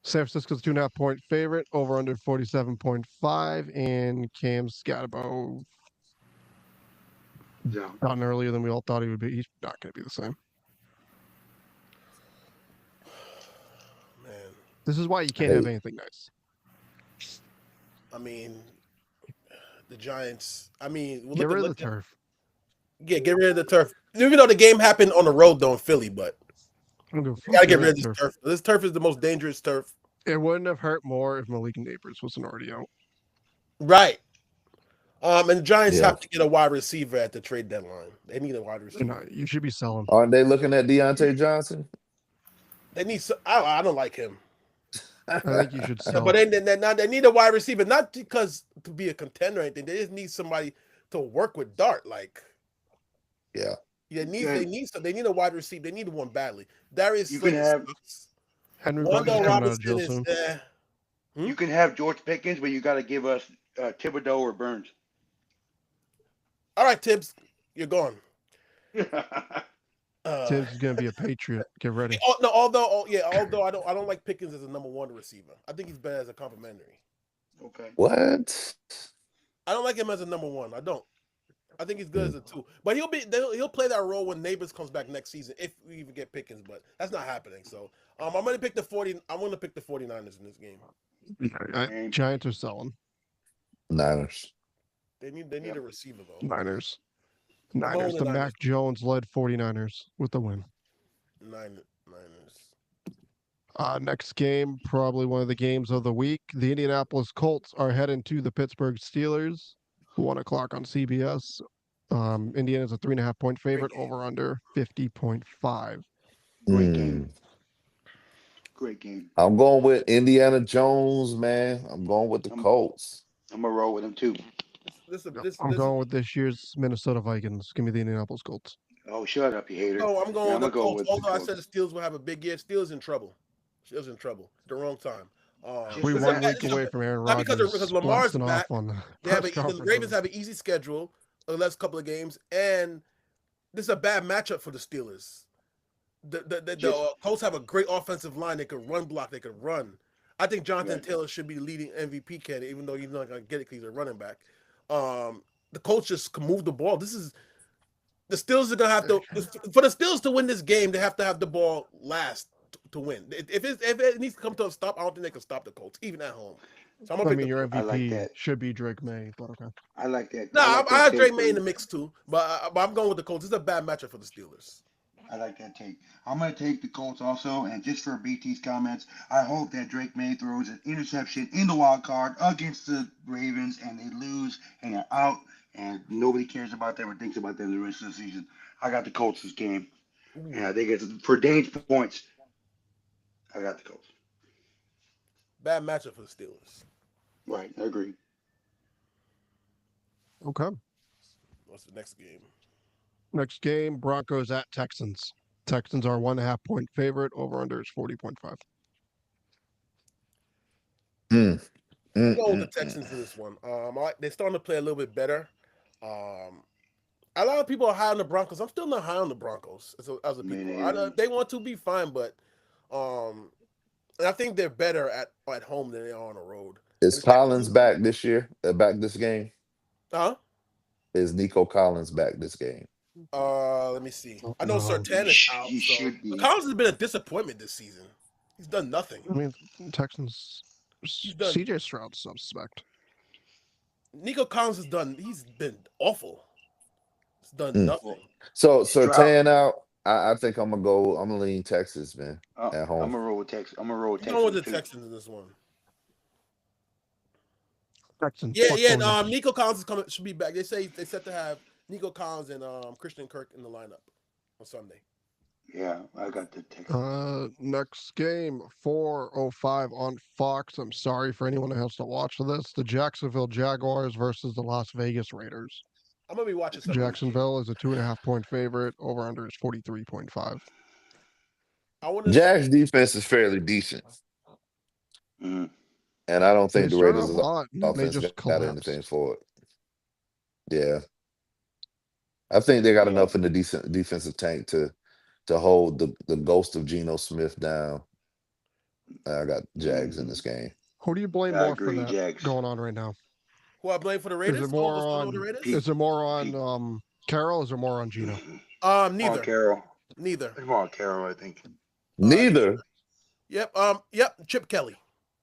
San Francisco's 2.5 point favorite, over under 47.5, and Cam's got about Yeah. gotten earlier than we all thought he would be. He's not going to be the same. Man, This is why you can't have anything nice. I mean, the Giants. I mean, Get rid of the turf. Yeah, get rid of the turf. Even though the game happened on the road though in Philly, but I don't give a fuck. you gotta get rid of the this turf. This turf is the most dangerous turf. It wouldn't have hurt more if Malik Neighbors wasn't already out. Right. And the Giants Yeah. have to get a wide receiver at the trade deadline. They need a wide receiver. No, you should be selling. Aren't they looking at Deontay Johnson? They need. I don't like him. I think you should sell. But they need a wide receiver, not because to be a contender or anything. They just need somebody to work with Dart. Like, Yeah. they need a wide receiver. They need one badly. Darius You can Slay have- sucks. Henry Wando Ruggs coming out of Robinson jail is soon. You can have George Pickens, but you got to give us Thibodeau or Burns. all right, Tibbs, you're gone. Tibbs is going to be a Patriot. Get ready. Although I don't like Pickens as a number one receiver. I think he's better as a complimentary. Okay. What? I don't like him as a number one. I don't. I think he's good as a two. But he'll play that role when Neighbors comes back next season if we even get Pickens. But that's not happening. So I'm gonna pick the 49ers in this game. Giants are selling. Niners. They need a receiver though. Niners. Niners. The Mac Jones led 49ers with the win. Niners. Next game, probably one of the games of the week. The Indianapolis Colts are heading to the Pittsburgh Steelers. 1 o'clock on CBS. Indiana's a 3.5 point favorite, over under 50.5. Great game. Great game. I'm going with Indiana Jones, man. I'm going with the Colts. I'm gonna roll with him too. I'm going with this year's Minnesota Vikings. Give me the Indianapolis Colts. Oh, shut up, you hater. No, I'm going with the Colts. with the Although I Colts. said the Steelers will have a big year. Steelers in trouble. Steelers in trouble. The wrong time. We Just 1 that- week away from Aaron Not Rodgers because Lamar's blasting back. off on the The press conference. Ravens have an easy schedule the last couple of games, and this is a bad matchup for the Steelers. The Colts have a great offensive line. They could run block. They could run. I think Jonathan Right. Taylor should be leading MVP candidate, even though he's not going to get it because he's a running back. The Colts just can move the ball. This is The Steelers are gonna have to for the Steelers to win this game. They have to have the ball last to win. If it needs to come to a stop, I don't think they can stop the Colts even at home. So I'm gonna I pick mean, the your I like MVP that. should be Drake May, but okay. I like that. No, I I like that have take Drake for May in the you. mix too, but I'm going with the Colts. It's a bad matchup for the Steelers. I like that take. I'm going to take the Colts also, and just for BT's comments, I hope that Drake May throws an interception in the wild card against the Ravens, and they lose and they're out, and nobody cares about them or thinks about them the rest of the season. I got the Colts this game, and I think it's for Dane's points. I got the Colts. Bad matchup for the Steelers. Right, I agree. Okay. What's the next game? Next game, Broncos at Texans. Texans are 1.5 point favorite. Over under is 40.5. I'm going with the Texans in this one. They're starting to play a little bit better. A lot of people are high on the Broncos. I'm still not high on the Broncos as a Me people. neither. They want to be fine, but and I think they're better at home than they are on the road. Is Collins back this year? Back this game? Huh? Is Nico Collins back this game? Let me see. I know Sertan is out. He So. should be. Collins has been a disappointment this season. He's done nothing. I mean, Texans. done- CJ Stroud suspect. Nico Collins he's been awful. He's done nothing. So Stroud. Sertan out. I think I'm gonna lean Texas, man. At home. I'm gonna roll with Texas. I'm gonna roll with I'm going with the Texas. Texans in this one. Texans. Yeah. Nico Collins should be back. They say they set to have Nico Collins and Christian Kirk in the lineup on Sunday. Yeah, I got the Texans. Next game, 4:05 on Fox. I'm sorry for anyone who has to watch this. The Jacksonville Jaguars versus the Las Vegas Raiders. I'm gonna be watching some of these Jacksonville is a 2.5 point favorite. Over under is 43.5. Jags defense is fairly decent, Mhm. and I don't They think the started Raiders' off hot, and they offense just got collapsed. anything for it. Yeah, I think they got Yeah. enough in the decent defensive tank to hold the ghost of Geno Smith down. I got Jags in this game. Who do you blame I more for agree, that Jags. going on right now? Who I blame for the Raiders? Is it more What's going on? with the Raiders? Is it more on Carroll? Or is it more on Gino? Neither. Carroll. Neither. It's more on Carroll, I think. Neither. Yep. Chip Kelly.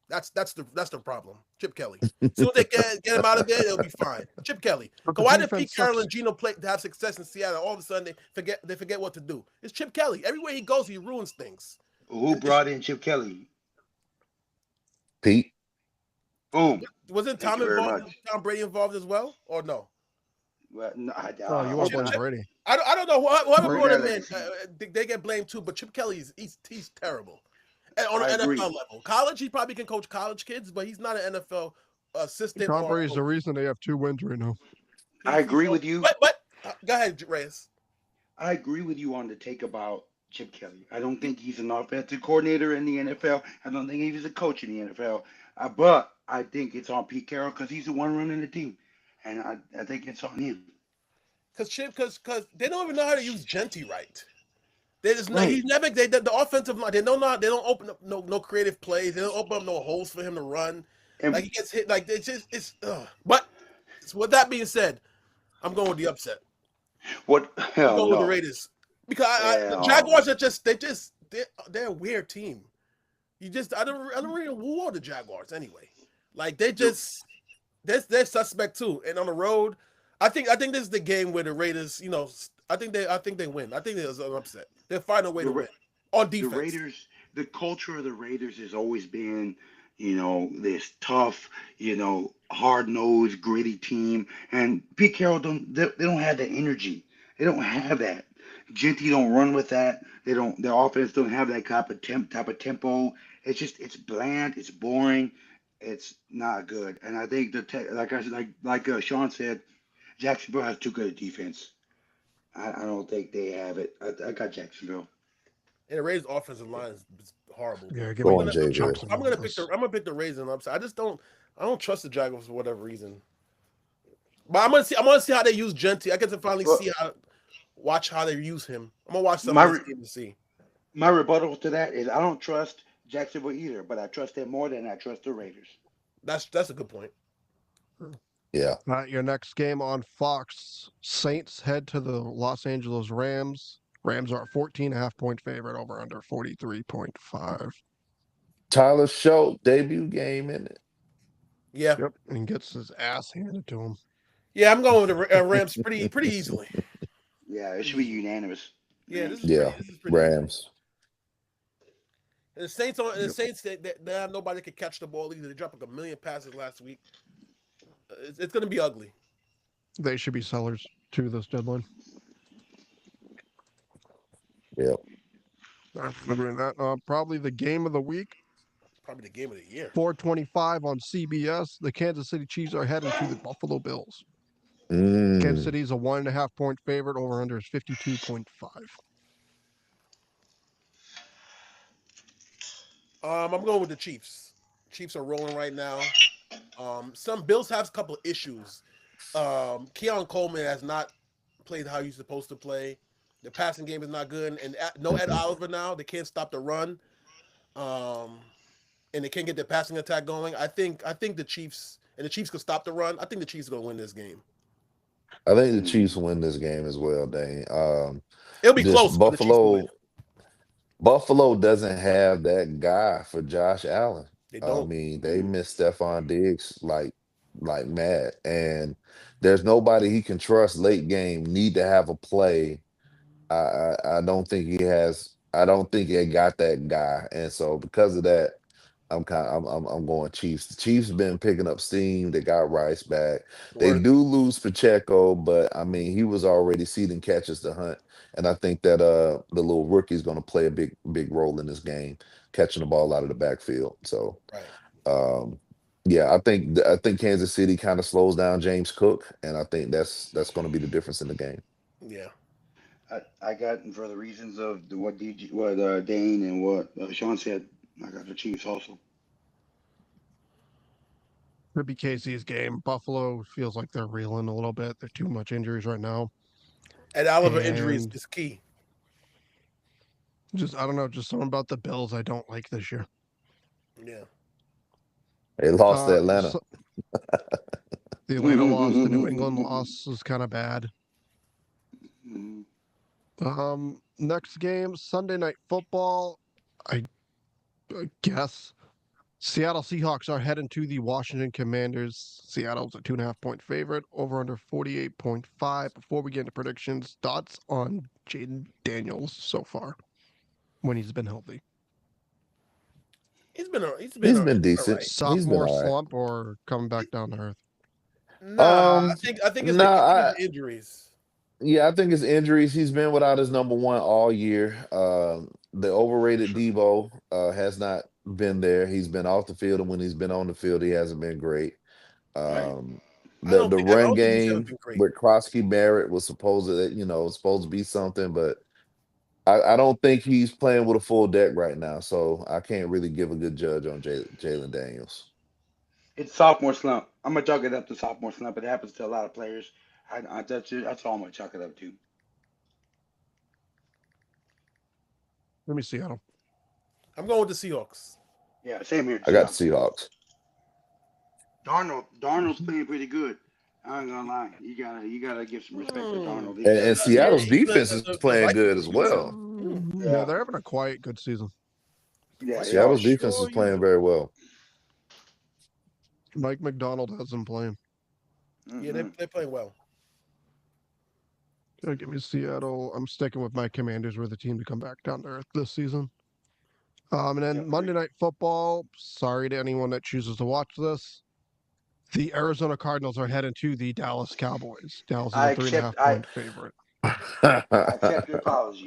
That's the problem. Chip Kelly. As soon as they get him out of there, it'll be fine. Chip Kelly. But the Why did defense Pete Carroll sucks. and Geno play to have success in Seattle? All of a sudden they forget what to do. It's Chip Kelly. Everywhere he goes, he ruins things. Who brought in Chip Kelly? Pete. Boom. Wasn't Thank Tom you very involved? much. Tom Brady involved as well, or no? Well, no, Oh, you want to blame Chip- Brady? I don't know. Whoever Brady brought him had in, legacy. they get blamed too. But Chip Kelly he's terrible. And on I an agree. NFL level, college he probably can coach college kids, but he's not an NFL assistant. Tom or- Brady's the reason they have 2 wins right now. I agree with you. But go ahead, Reyes. I agree with you on the take about Chip Kelly. I don't think he's an offensive coordinator in the NFL. I don't think he's a coach in the NFL. But I think it's on Pete Carroll because he's the one running the team, and I think it's on him. Because they don't even know how to use Genty right. They just Right. he's never the offensive line. They don't open up no creative plays. They don't open up no holes for him to run. And Like he gets hit. Like it's. But with that being said, I'm going with the upset. what? I'm Hell going with the no. Raiders because the Hell Jaguars are they're a weird team. I don't really woo all the Jaguars anyway. Like they're suspect too. And on the road, I think this is the game where the Raiders, I think they win. I think there's an upset. They'll find a way to win on defense. The Raiders, the culture of the Raiders has always been, this tough, hard-nosed, gritty team. And Pete Carroll they don't have that energy. They don't have that. Genty don't run with that. Their offense don't have that type of tempo. It's bland. It's boring. It's not good. And I think like Sean said, Jacksonville has too good a defense. I don't think they have it. I got Jacksonville. And the Raiders' offensive line is horrible. Yeah, give Go me on, the JJ. Jacksonville. I'm gonna pick the Raiders on the upside. I don't trust the Jaguars for whatever reason. But I'm gonna see how they use Genty. I get to finally watch how they use him. I'm gonna watch some of this game to see. My rebuttal to that is I don't trust Jacksonville either, but I trust them more than I trust the Raiders. That's a good point. Yeah. Your next game on Fox, Saints head to the Los Angeles Rams. Rams are a 14.5-point favorite over under 43.5. Tyler Schultz debut game in it. Yeah, Yep, and gets his ass handed to him. yeah, I'm going with the Rams pretty easily. Yeah, it should be unanimous. Yeah, Rams. Yeah. this is pretty easy. Rams. And the Yep. Saints, they have nobody could catch the ball either. They dropped like 1 million passes last week. It's going to be ugly. They should be sellers to this deadline. Yep. Remembering that, probably the game of the week, Probably the game of the year. 4:25 on CBS. The Kansas City Chiefs are heading to the Buffalo Bills. Kansas Mm. City is a 1.5-point favorite. Over under is 52.5. I'm going with the Chiefs. Chiefs are rolling right now. Some Bills have a couple of issues. Keon Coleman has not played how he's supposed to play. The passing game is not good, and no Ed Oliver now. They can't stop the run, and they can't get their passing attack going. I think the Chiefs could stop the run. I think the Chiefs are going to win this game. I think the Chiefs win this game as well, Dane. It'll be Just close. But the Chiefs will win. Buffalo doesn't have that guy for Josh Allen. They I don't. mean, they miss Stephon Diggs like mad, and there's nobody he can trust late game. Need to have a play. I don't think he has. I don't think he got that guy, and so because of that, I'm going Chiefs. The Chiefs been picking up steam. They got Rice back. They Worth. do lose Pacheco, but I mean he was already seeding catches to Hunt, and I think that the little rookie's going to play a big role in this game, catching the ball out of the backfield. So Right. yeah, I think Kansas City kind of slows down James Cook, and I think that's going to be the difference in the game. Yeah. I got, for the reasons of what Dane and what Sean said, I got the Chiefs also. Could be KC's game. Buffalo feels like they're reeling a little bit. There's too much injuries right now. Ed Oliver injuries And is key. I don't know, just something about the Bills I don't like this year. Yeah. They lost to Atlanta. The Atlanta loss, the New England loss was kind of bad. Next game, Sunday Night Football. I guess Seattle Seahawks are heading to the Washington Commanders. Seattle's a 2.5-point favorite, over under 48.5. Before we get into predictions, thoughts on Jaden Daniels so far when he's been healthy? He's been decent. Right. Sophomore all right. slump or coming back down to earth? Nah, I think it's the injuries. Yeah, I think it's injuries. He's been without his number one all year. The overrated Debo has not been there. He's been off the field, and when he's been on the field, he hasn't been great. The run game with Krosky Barrett was supposed to be something, but I don't think he's playing with a full deck right now. So I can't really give a good judge on Jalen Daniels. It's sophomore slump. I'm gonna chalk it up to sophomore slump. It happens to a lot of players. That's all I'm gonna chalk it up to. Let me see, Seattle. I'm going with the Seahawks. Yeah, same here. I got the Seahawks. Darnold's playing pretty good. I ain't gonna lie. You gotta give some respect to Darnold. And Seattle's defense is playing good as well. Yeah, they're having a quiet good season. Yeah, Seattle's defense is playing very well. Mike McDonald has them playing. Yeah, they're playing well. Give me Seattle. I'm sticking with my Commanders. We're the team to come back down to earth this season. And then Monday Night Football. Sorry to anyone that chooses to watch this. The Arizona Cardinals are heading to the Dallas Cowboys. Dallas is a 3.5-point favorite.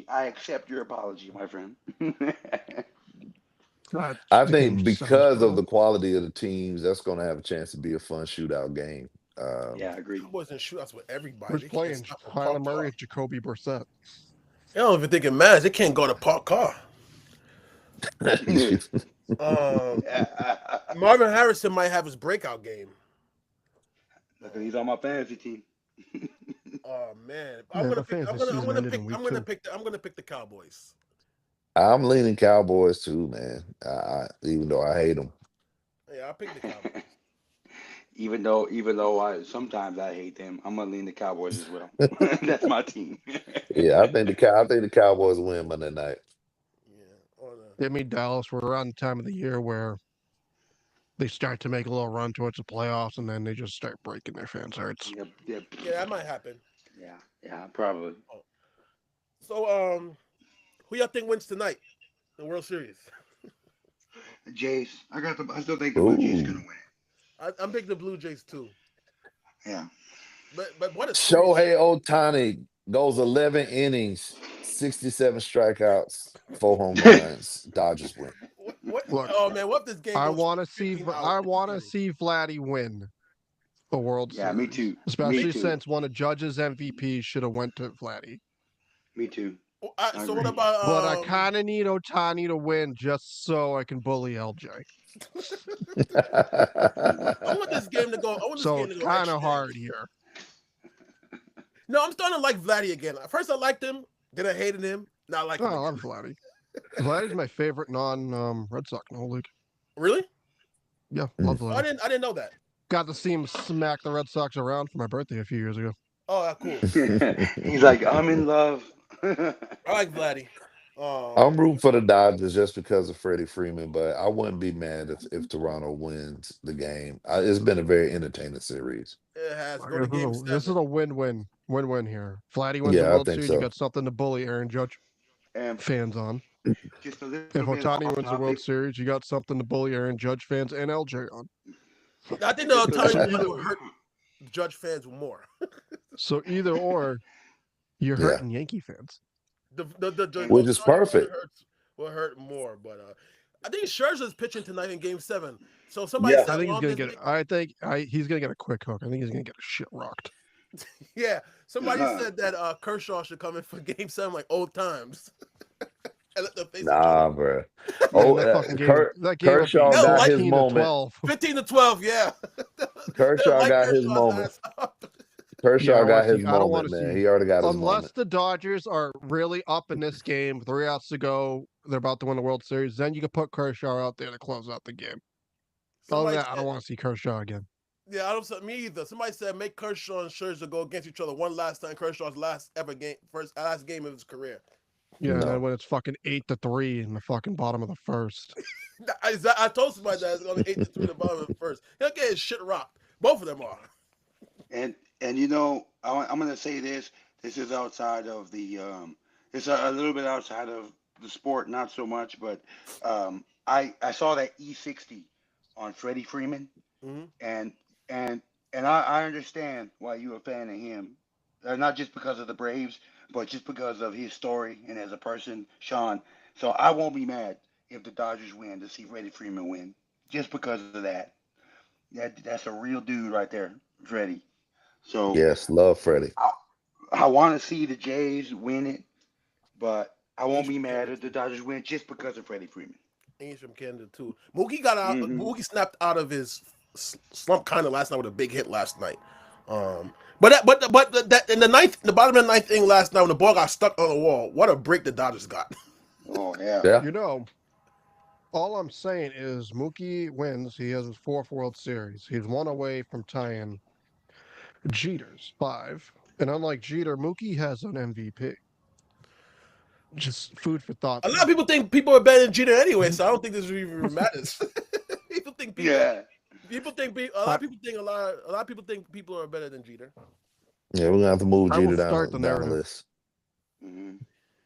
I accept your apology, my friend. I think because of the quality of the teams, that's going to have a chance to be a fun shootout game. Yeah, I agree. Cowboys and shootouts with everybody. Who's playing? Kyler Murray and Jacoby Brissett. They don't even think it matters. They can't go to park car. Marvin Harrison might have his breakout game. Look, he's on my fantasy team. Oh man, I'm gonna pick the Cowboys. I'm leaning Cowboys too, man. Even though I hate them. Yeah, I'll pick the Cowboys. Even though I sometimes I hate them, I'm gonna lean the Cowboys as well. That's my team. Yeah, I think the Cowboys win Monday night. Yeah. I mean, Dallas, we're around the time of the year where they start to make a little run towards the playoffs, and then they just start breaking their fans' hearts. Yep, yep. Yeah, that might happen. Yeah, probably. So, who y'all think wins tonight in the World Series? Jays. I still think the Blue Jays are gonna Ooh. win I'm picking the Blue Jays too. it. Yeah. But what a series! Shohei Ohtani goes 11 innings, 67 strikeouts, 4 home runs. Dodgers win. What? Look, Oh man, what if this game I goes want to 15 see hours I in the want to beginning? see Vladdy win the World Yeah, Series. me too. Me Especially too. since one of Judge's MVPs should have went to Vladdy. Me too. So what agree. about But I kind of need Ohtani to win just so I can bully LJ. I want this game to go. I want this So game to it's go kind of extra hard innings. here. No, I'm starting to like Vladdy again. At first I liked him, then I hated him. Now I like Oh, him. I love again. Vladdy. Vladdy's my favorite non-Red Sox in the whole league. Really? Yeah, love Oh, Vladdy. I didn't know that. Got to see him smack the Red Sox around for my birthday a few years ago. Oh, cool. He's like, I'm in love. I like Vladdy. I'm rooting for the Dodgers just because of Freddie Freeman, but I wouldn't be mad if Toronto wins the game. It's been a very entertaining series. It has. Go to game This is 7. a win-win here. Vladdy wins the Yeah, I World think Series. so. You got something to bully Aaron Judge And fans on. just a little If bit Ohtani off wins the World topic. Series, you got something to bully Aaron Judge fans and LJ on. I think the Just a Ohtani little- one will hurt Judge fans more. So either or, you're Yeah. hurting Yankee fans. The Which is Ohtani one perfect. will hurt more, but I think Scherzer's pitching tonight in Game 7. So somebody Yeah. said, I think he's well, gonna this get. big- I think he's gonna get a quick hook. I think he's gonna get a shit rocked. Yeah, somebody said that Kershaw should come in for Game 7 like old times. And let them face each Nah, other. bro. Man, Oh, that fucking game. That game would be Kershaw got his 15 to moment. 12. 15-12, yeah. Kershaw Light got his Kershaw's moment. ass up. Kershaw I got wanna his see- I don't moment, wanna man. see- He already got his Unless moment. the Dodgers are really up in this game, 3 outs to go, they're about to win the World Series. Then you can put Kershaw out there to close out the game. Other Somebody than that, I don't said- want to see Kershaw again. Yeah, I don't. Me either. Somebody said make Kershaw and Scherzer go against each other one last time. Kershaw's last game of his career. Yeah, and No. then when it's fucking 8-3 in the fucking bottom of the first. I told somebody that it's going to 8-3 in the bottom of the first. He'll get his shit rocked. Both of them are. And you know, I'm gonna say this. This is outside of the. It's a little bit outside of the sport, not so much, but I saw that E60 on Freddie Freeman, Mhm. and I understand why you're a fan of him, not just because of the Braves, but just because of his story and as a person, Sean. So I won't be mad if the Dodgers win to see Freddie Freeman win, just because of that. That's a real dude right there, Freddie. So Yes, love Freddie. I want to see the Jays win it, but I won't He's be from mad Canada, if the Dodgers win just because of Freddie Freeman. And he's from Canada too. Mookie got out. Mhm. Mookie snapped out of his slump kind of last night with a big hit last night. But that in the bottom of the ninth inning last night when the ball got stuck on the wall, what a break the Dodgers got. Oh yeah. Yeah. You know, all I'm saying is Mookie wins. He has his 4th World Series. He's 1 away from tying Jeter's 5. And unlike Jeter, Mookie has an MVP. Just food for thought. A lot of people think people are better than Jeter anyway, so I don't think this even matters. People think Yeah. a lot of people think people are better than Jeter. Yeah, we're gonna have to move I will Jeter start the down the narrative. list. Mhm.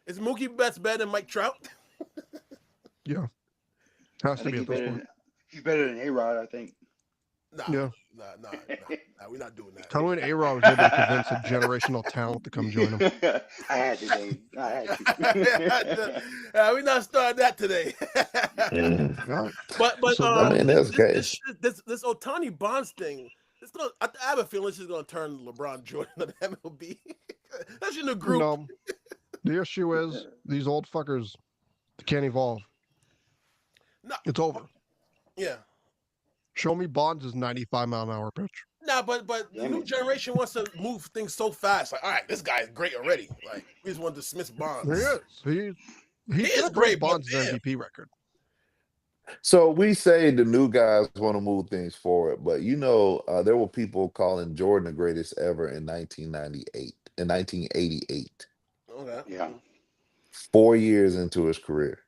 Is Mookie Betts better than Mike Trout? Yeah. I Has to think be he's at this better. point. He's better than A-Rod, I think. Nah, Yeah. nah, we're not doing that. Tell me when A-Rod was able to convince a generational talent to come join him. I had to, Dave. I had to. We're not starting that today. Mm. But So, I mean, that's the case. this Ohtani Bonds thing, I have a feeling this is going to turn LeBron Jordan to the MLB. That's in the group. No. The issue is these old fuckers can't evolve. No. It's over. Yeah. Show me Bonds' 95-mile-an-hour pitch. Nah, but the Damn new it. generation wants to move things so fast. Like, all right, this guy is great already. Like, we just want to dismiss Bonds. He is. He is should great, break but Bonds' damn. MVP record. So we say the new guys want to move things forward, but there were people calling Jordan the greatest ever in 1988. Okay. Yeah. 4 years into his career.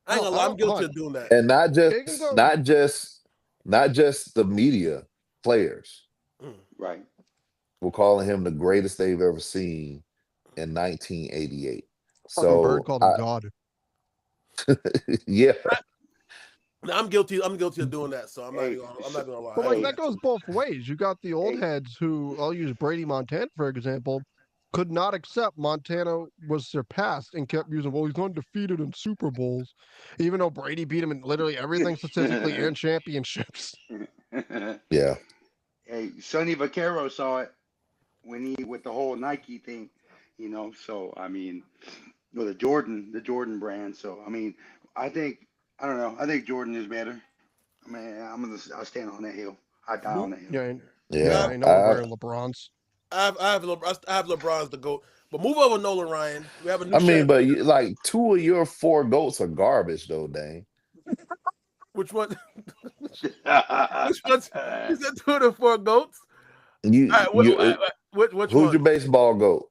I ain't gonna lie, I'm guilty Hunt, of doing that. And not it can just go. not just the media, players Mm. Right. were calling him the greatest they've ever seen in 1988. Fucking Bird So called him God. yeah, No, I'm guilty of doing that, so I'm Hey, not gonna lie. But I like do that goes both ways. You got the old Hey. heads who, I'll use Brady Montana for example, could not accept Montana was surpassed and kept using, well, he's undefeated in Super Bowls, even though Brady beat him in literally everything statistically and championships. yeah. Hey, Sonny Vaccaro saw it when he with the whole Nike thing, you know. So I mean, well, the Jordan brand. So I mean, I don't know. I think Jordan is better. I mean, I'll stand on that hill. I die on that hill. Yeah, Yeah. I know we're wearing LeBrons. I have LeBron's the GOAT. But move over Nolan Ryan. We have a new I mean, sheriff. but like 2 of your 4 goats are garbage though, Dane. Which one? Which one's? Is that 2 of the 4 GOATs? You, All right, which who's one? your baseball goat?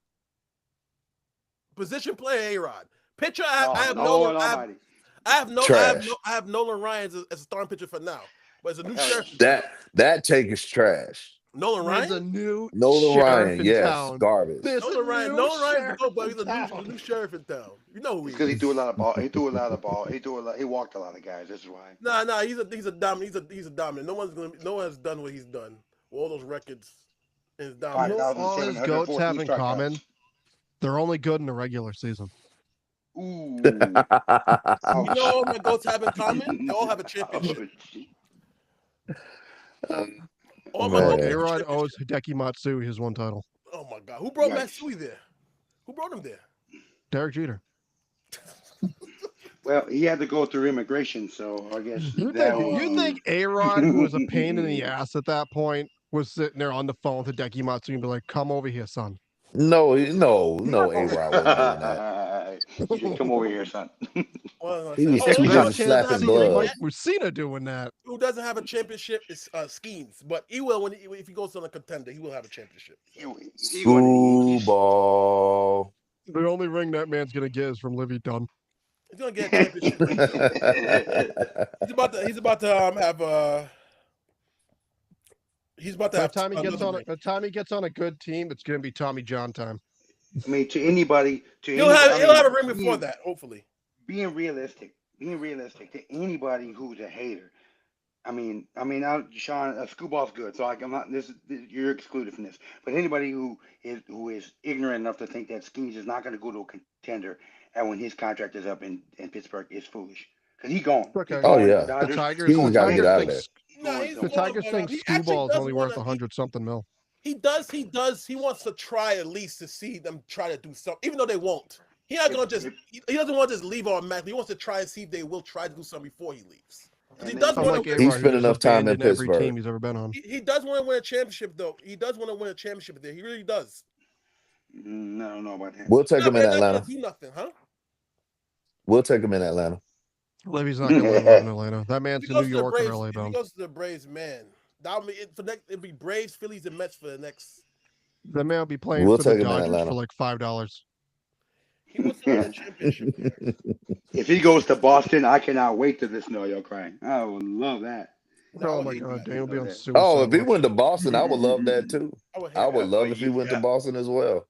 Position player A-Rod. Pitcher, I have Oh, Nolan. Lord Almighty. I have Nolan Ryan as a starting pitcher for now. But it's a new Hell sheriff. That take is trash. Nolan There's a Ryan? new Nolan sheriff Ryan, in yes, town. garbage. There's Nolan a Ryan. new Nolan Ryan's the sheriff GOAT, but in he's a town. new sheriff in town. You know who he Because he is. threw a lot of ball. He threw a lot of ball. He walked a lot of guys. That's why. Nah, he's a dominant. He's a dominant. No one has done what he's done. All those records in his You dominance. know what all his goats 5,714 have in strikeouts. common? They're only good in the regular season. Ooh. You know all my goats have in common? They all have a championship. All my Man. goats have a A-Rod championship. owes Hideki Matsui his one title. Oh my God! Who brought Yikes. Matsui there? Who brought him there? Derek Jeter. Well, he had to go through immigration, so I guess You that think A-Rod, who was a pain in the ass at that point, was sitting there on the phone with Hideki Matsui and be like, "Come over here, son." No, A-Rod wasn't doing that. You should come over here, son. Well, He was oh, too you know busy what? slapping See gloves. Mike Mussina doing that. Who doesn't have a championship is Skeens, but he will if he goes on a contender, he will have a championship. Screwball. The only ring that man's gonna get is from Livy Dunn. He's gonna get a championship ring. He's about to have He's about to By have the time he gets another on ring. by the time he gets on a good team, it's gonna be Tommy John time. I mean, to anybody, He'll have a ring before that, hopefully. Being realistic to anybody who's a hater. I mean, Sean, Scooball's good, so I'm not. You're excluded from this. But anybody who is ignorant enough to think that Skeens is not going to go to a contender, and when his contract is up in Pittsburgh, is foolish because he's gone. Okay. He's Oh, going to yeah. the Dodgers. Tigers Skeens gotta get out of think there. No, he's the Tigers think he actually Scooball is does only worth wanna- 100-something mil. He does. He wants to try at least to see them try to do something, even though they won't. He not gonna just. He doesn't want to just leave automatically. He wants to try and see if they will try to do something before he leaves. 'Cause he does Sounds want like to. A-Rod, He who's spent just enough time in abandoned every Pittsburgh. team he's ever been on. He does want to win a championship, though. He does want to win a championship there. He really does. I don't know about that. We'll take him in They're not Atlanta. gonna do nothing, huh? We'll take him in Atlanta. Livy's not gonna win in Atlanta. That man's If he in goes New to the York or Braves, LA if he bound. goes to the Braves, man, that'll be it for next. It'll be Braves, Phillies, and Mets for the next. That man will be playing We'll for the take him in Dodgers Atlanta. for like $5. He wants to win a championship. If he goes to Boston, I cannot wait to this snow y'all crying. I would love that. Oh my God, Dan will be on that. suicide Oh, if he watch. went to Boston, I would love that too. I I would love if he went to Boston as well.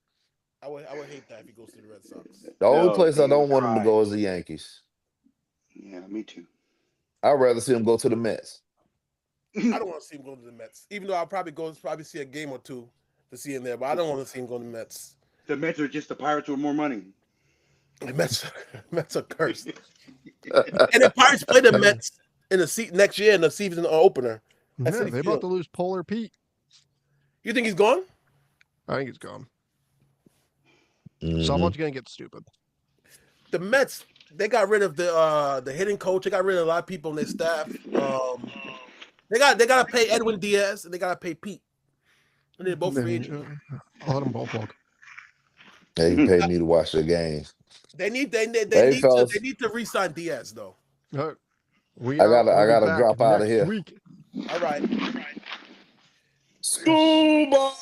I would hate that if he goes to the Red Sox. The only No, place I he don't would want him to cry. go is the Yankees. Yeah, me too. I'd rather see him go to the Mets. I don't want to see him go to the Mets, even though I'll probably see a game or two to see him there. But I don't want to see him go to the Mets. The Mets are just the Pirates with more money. The Mets are cursed. And the Pirates play the Mets in the next year in the season opener. Yeah, That's Citi they're about Field. to lose Polar Pete. You think he's gone? I think he's gone. Mhm. Someone's gonna get stupid. The Mets, they got rid of the hitting coach. They got rid of a lot of people on their staff. They got to pay Edwin Diaz and they got to pay Pete. And they're both free agents. I'll let them both walk. They paid me to watch their games. They need Hey, fellas. to re-sign Diaz though. We I out. gotta We'll be back drop out of next here. week. All right. School ball.